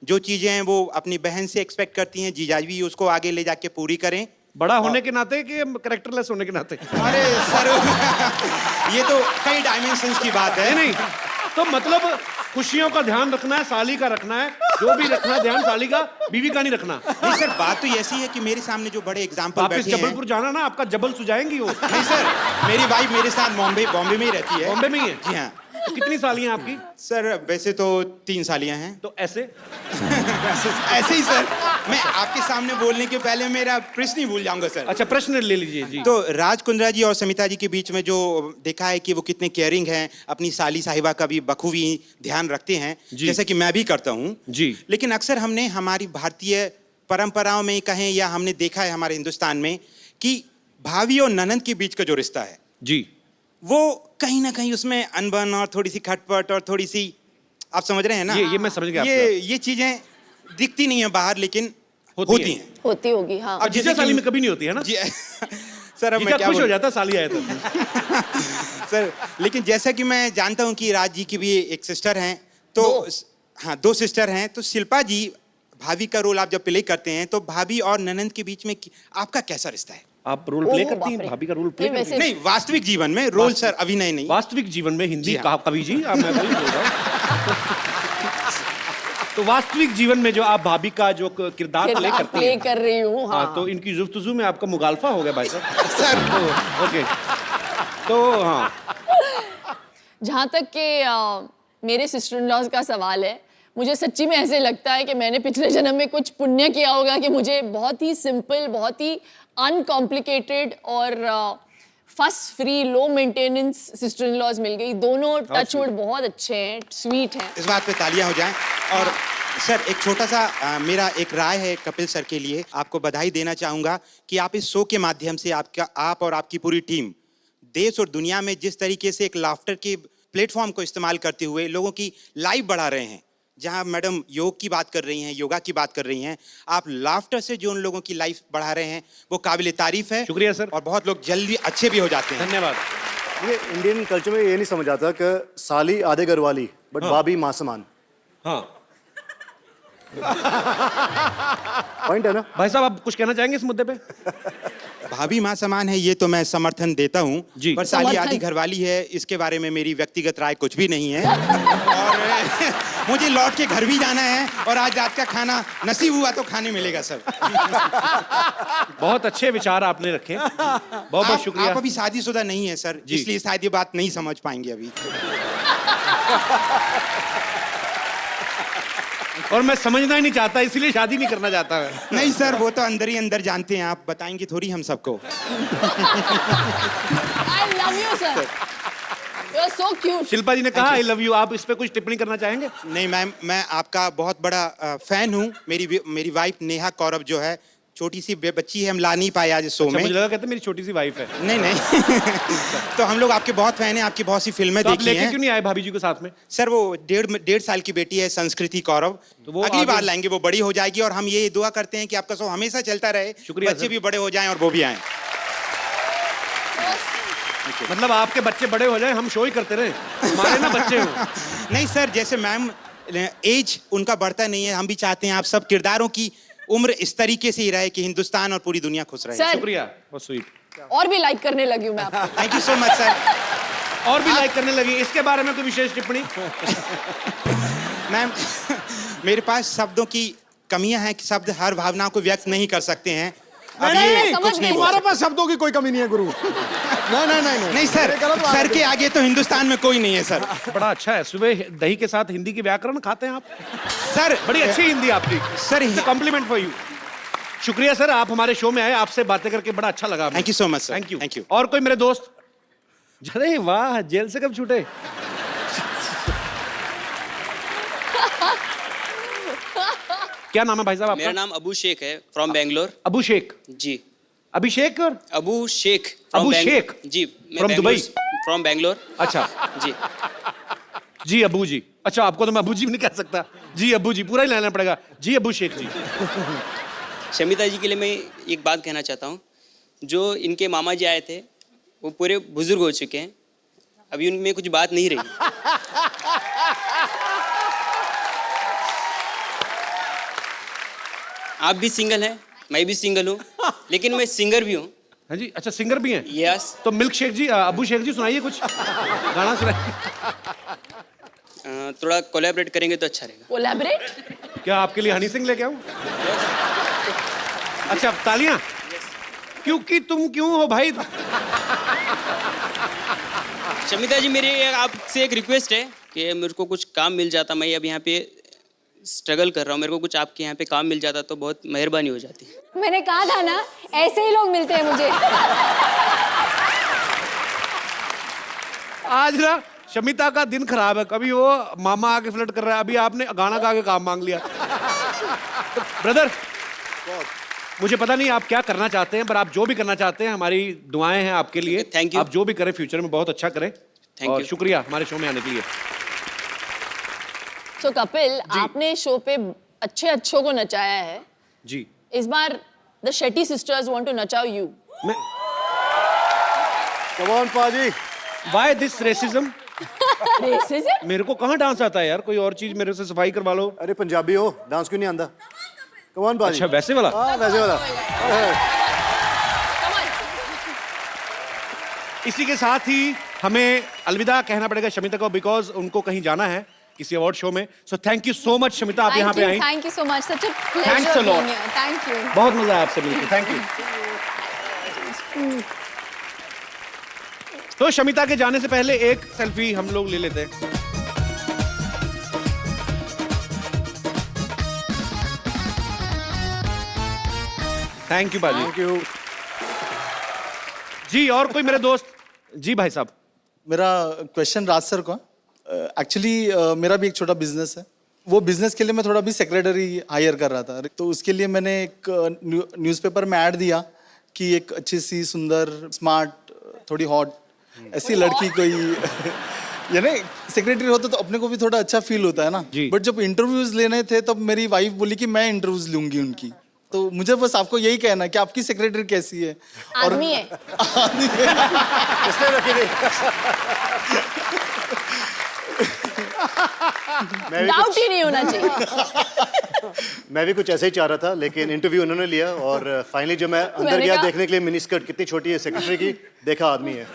I: जो चीजें हैं वो अपनी बहन से एक्सपेक्ट करती हैं, जीजा भी उसको आगे ले जाके पूरी करें।
A: बड़ा होने के नाते कि कैरेक्टरलेस होने के नाते?
I: अरे सर ये तो कई डायमेंशंस की बात है।
A: नहीं तो मतलब खुशियों का ध्यान रखना है, साली का रखना है, जो भी रखना है ध्यान साली का, बीवी का नहीं रखना।
I: नहीं सर बात तो ऐसी है कि मेरे सामने जो बड़े एग्जाम्पल
A: वापिस
I: बैठे हैं।
A: जबलपुर जाना ना, आपका जबल सुझाएंगी वो।
I: नहीं सर मेरी वाइफ मेरे साथ बॉम्बे में ही रहती है।
A: बॉम्बे में ही है?
I: जी हाँ।
A: तो कितनी सालियां आपकी?
I: सर वैसे तो 3 सालियां हैं।
A: तो ऐसे
I: ऐसे ही सर, मैं आपके सामने बोलने के पहले मेरा प्रश्न ही भूल जाऊंगा सर।
A: अच्छा प्रश्न ले लीजिए जी।
I: तो राज कुंद्रा जी और समिता जी के बीच में जो देखा है कि वो कितने केयरिंग हैं, अपनी साली साहिबा का भी बखूबी ध्यान रखते हैं,
A: जी।
I: जैसे कि मैं भी करता हूँ
A: जी।
I: लेकिन अक्सर हमने हमारी भारतीय परंपराओं में कहें या हमने देखा है हमारे हिंदुस्तान में कि भाभी और ननंद के बीच का जो रिश्ता है
A: जी,
I: वो कहीं ना कहीं उसमें अनबन और थोड़ी सी खटपट और थोड़ी सी, आप समझ रहे हैं ना?
A: ये मैं समझ गया
I: ये चीजें दिखती नहीं है बाहर, लेकिन होती हैं।
C: होती होगी हाँ।
A: अब जीजा साली में कभी नहीं होती है ना?
I: जी सर अब मैं
A: जीजा
I: क्या
A: खुश हो
I: बोलूं?
A: जाता है साली आए तो।
I: सर लेकिन जैसा कि मैं जानता हूं कि राज जी की भी एक सिस्टर हैं, तो हाँ 2 सिस्टर हैं, तो शिल्पा जी भाभी का रोल आप जब प्ले करते हैं तो भाभी और ननंद के बीच में आपका कैसा रिश्ता है?
A: आप रोल प्ले करती हैं? भाभी का रोल प्ले
C: नहीं,
A: करती हैं?
I: नहीं वास्तविक जीवन में रोल सर, अभिनय नहीं।
A: वास्तविक जीवन में हिंदी
I: जी हाँ।
A: कहा कवि जी, अब मैं वही बोल रहा हूँ। तो वास्तविक जीवन में जो आप भाभी का जो किरदार प्ले करती
C: प्ले
A: हैं,
C: कर रही हूँ हाँ।
A: हाँ, तो इनकी जुफ्तजू में आपका मुगालफा हो गया भाई साहब।
I: सर
A: तो ओके, तो हाँ
C: जहाँ तक कि मेरे सिस्टर इन लॉज का सवाल है, मुझे सच्ची में ऐसे लगता है कि मैंने पिछले जन्म में कुछ पुण्य किया होगा कि मुझे बहुत ही सिंपल, बहुत ही अनकॉम्प्लिकेटेड और fuss free, low maintenance sister in laws मिल गई। दोनों टचवुड बहुत अच्छे हैं, स्वीट हैं।
I: इस बात पे तालियां हो जाएं। और सर एक छोटा सा मेरा एक राय है कपिल सर के लिए, आपको बधाई देना चाहूंगा कि आप इस शो के माध्यम से आप और आपकी पूरी टीम देश और दुनिया में जिस तरीके से एक लाफ्टर के प्लेटफॉर्म को इस्तेमाल करते हुए लोगों की लाइफ बढ़ा रहे हैं। जहां मैडम योग की बात कर रही हैं, योगा की बात कर रही हैं, आप लाफ्टर से जो उन लोगों की लाइफ बढ़ा रहे हैं वो काबिल तारीफ है।
A: शुक्रिया सर।
I: और बहुत लोग जल्दी अच्छे भी हो जाते हैं।
A: धन्यवाद।
D: ये इंडियन कल्चर में ये नहीं समझ आता कि साली आधे घर वाली बट भाभी माँ समान।
A: हाँ
D: पॉइंट है ना?
A: भाई साहब, आप कुछ कहना चाहेंगे इस मुद्दे पे?
I: भाभी माँ समान है ये तो मैं समर्थन देता हूँ,
A: जी।
I: पर साली
C: समर्थन।
I: आधी घरवाली है इसके बारे में मेरी व्यक्तिगत राय कुछ भी नहीं है। और मुझे लौट के घर भी जाना है और आज रात का खाना नसीब हुआ तो खाने मिलेगा सर।
A: बहुत अच्छे विचार आपने रखे, बहुत बहुत शुक्रिया।
I: आप अभी शादीशुदा नहीं है सर,
A: जी।
I: इसलिए शायद ये बात नहीं समझ पाएंगे अभी।
A: और मैं समझना ही नहीं चाहता, इसलिए शादी नहीं करना चाहता मैं।
I: नहीं सर वो तो अंदर ही अंदर जानते हैं, आप बताएंगे थोड़ी हम सबको।
C: I love you sir. You are so cute.
A: Shilpa जी ने कहा आई लव यू, आप इस पे कुछ टिप्पणी करना चाहेंगे?
I: नहीं मैम, मैं आपका बहुत बड़ा फैन हूँ। मेरी वाइफ नेहा कौरव जो है, छोटी सी बच्ची है, हम ला नहीं पाए आज शो
A: अच्छा,
I: में।
A: मुझे लगा कहते मेरी छोटी सी वाइफ है।
I: नहीं नहीं तो हम लोग आपके बहुत फैन हैं, आपकी बहुत सी फिल्में
A: तो आप
I: देखी
A: लेके
I: हैं।
A: क्यों नहीं आए भाभी जी को साथ में?
I: सर वो 1.5 साल की बेटी है संस्कृति कौरव,
A: तो वो
I: अगली
A: आगे-
I: बार लाएंगे, वो बड़ी हो जाएगी और हम ये दुआ करते हैं कि आपका शो हमेशा चलता रहे,
A: शुक्रिया
I: बच्चे
A: सर।
I: भी बड़े हो जाएं और वो भी आएं।
A: मतलब आपके बच्चे बड़े हो जाए, हम शो ही करते रहे, हमारे ना बच्चे हो।
I: नहीं सर, जैसे मैम एज उनका बढ़ता नहीं है, हम भी चाहते हैं आप सब किरदारों की उम्र इस तरीके से ही रहे कि हिंदुस्तान और पूरी दुनिया खुश रहे।
C: सर
A: शुक्रिया, बहुत स्वीट।
C: और भी लाइक करने लगी हूँ मैं आपको।
I: Thank you so much sir.
A: और भी लाइक करने लगी। इसके बारे में कोई विशेष टिप्पणी?
I: मैम मेरे पास शब्दों की कमियां हैं कि शब्द हर भावना को व्यक्त नहीं कर सकते हैं। अब ये
C: समझ
I: कुछ नहीं
C: गई।
I: बोल
F: हमारे पास शब्दों की कोई कमी नहीं है गुरु। नहीं नहीं नहीं
I: नहीं सर,
F: ये गलत बात
I: सर
F: है।
I: के आगे तो हिंदुस्तान में कोई नहीं है सर।
A: बड़ा अच्छा है। सुबह दही के साथ हिंदी की व्याकरण खाते हैं आप?
I: सर
A: बड़ी अच्छी हिंदी आपकी
I: सर,
A: कॉम्प्लीमेंट फॉर यू। शुक्रिया सर, आप हमारे शो में आए, आपसे बातें करके बड़ा अच्छा लगा।
I: Thank you so much sir.
A: Thank you.
I: Thank you.
A: और कोई मेरे दोस्त? अरे वाह, जेल से कब छूटे? क्या नाम है भाई साहब आपका?
J: मेरा नाम अबू शेख है, फ्रॉम बैंगलोर।
A: अबू शेख।
J: जी,
A: अभिषेक और
J: अबू शेख
A: अबू शेख?
J: जी,
A: From दुबई?
J: फ्रॉम बैंगलोर।
A: अच्छा
J: जी,
A: जी अबू जी। अच्छा, आपको तो मैं अबू जी भी नहीं कह सकता। जी अबू जी पूरा ही लेना पड़ेगा। जी अबू शेख जी।
J: शमिता जी के लिए मैं एक बात कहना चाहता हूँ। जो इनके मामा जी आए थे वो पूरे बुजुर्ग हो चुके हैं, अभी उनमें कुछ बात नहीं रही। आप भी सिंगल हैं, मैं भी सिंगल हूँ, लेकिन मैं सिंगर भी हूँ।
A: हाँ जी, अच्छा सिंगर भी हैं?
J: यस।
A: तो मिल्क शेख जी, अबू शेख जी सुनाइए कुछ गाना सुनाइए।
J: थोड़ा कोलैबोरेट करेंगे तो अच्छा रहेगा।
C: कोलैबोरेट?
A: क्या आपके लिए हनी सिंह लेके आऊं? अच्छा, अब तालियां। क्योंकि तुम क्यों हो भाई?
J: शमिता जी, मेरी आपसे एक रिक्वेस्ट है कि मेरे को कुछ काम मिल जाता। मैं अब यहाँ पे स्ट्रगल कर रहा हूँ, मेरे को कुछ आपके यहाँ पे काम मिल जाता तो बहुत मेहरबानी हो जाती।
G: मैंने कहा था ना, ऐसे ही लोग मिलते हैं मुझे।
A: आज ना शमिता का दिन खराब है। कभी वो मामा आके फ्लर्ट कर रहा है, अभी आपने गाना गा के काम मांग लिया। तो ब्रदर, मुझे पता नहीं आप क्या करना चाहते हैं, पर आप जो भी करना चाहते हैं हमारी दुआएं हैं आपके लिए।
J: Thank you.
A: आप जो भी करें फ्यूचर में बहुत अच्छा करें।
J: Thank
A: और
J: you.
A: शुक्रिया हमारे शो में आने के लिए।
C: तो कपिल, आपने शो पे अच्छे अच्छों को नचाया है।
A: जी
C: इस बार the Shetty sisters want to नचाओ यू।
A: मैं
D: कम ऑन पाजी।
A: Why this racism?
C: रेसिज्म?
A: मेरे को कहाँ डांस आता है यार? कोई और चीज मेरे से सफाई करवा लो।
D: अरे पंजाबी हो, डांस क्यों नहीं आंदा? कम ऑन पाजी।
A: अच्छा, वैसे वाला?
D: हाँ वैसे वाला।
A: इसी के साथ ही हमें अलविदा कहना पड़ेगा शमिता को, बिकॉज उनको कहीं जाना है किसी अवार्ड शो में। So thank you so much Shamita, आप यहाँ पे आई।
G: Thank you so much, such a
A: Thanks a
G: pleasure
A: lot.
G: Being here. Thank you.
A: बहुत मजा आया आपसे मिलकर। Thank you. तो शमिता के जाने से पहले एक सेल्फी हम लोग ले लेते हैं। थैंक यू बाजी।
D: Thank you.
A: जी, और कोई मेरे दोस्त? जी भाई साहब।
K: मेरा क्वेश्चन राज सर को। एक्चुअली मेरा भी एक छोटा बिजनेस है। वो बिजनेस के लिए मैं थोड़ा भी सेक्रेटरी हायर कर रहा था, तो उसके लिए मैंने एक न्यूज़पेपर में ऐड दिया कि एक अच्छी सी सुंदर स्मार्ट थोड़ी हॉट ऐसी लड़की कोई यानी सेक्रेटरी होता तो अपने को भी थोड़ा अच्छा फील होता है ना।
A: जी।
K: बट जब इंटरव्यूज लेने थे तब मेरी वाइफ बोली कि मैं इंटरव्यूज लूंगी उनकी। तो मुझे बस आपको यही कहना है कि आपकी सेक्रेटरी कैसी है?
C: आदमी है।
D: किसने रखी थी?
C: डाउट ही नहीं होना चाहिए।
D: मैं भी कुछ ऐसे ही चाह रहा था, लेकिन इंटरव्यू उन्होंने लिया और फाइनली जब मैं अंदर
C: मैंने
D: गया
C: कहा-
D: देखने के लिए मिनी स्कर्ट कितनी छोटी है सेक्रेटरी की, देखा आदमी है।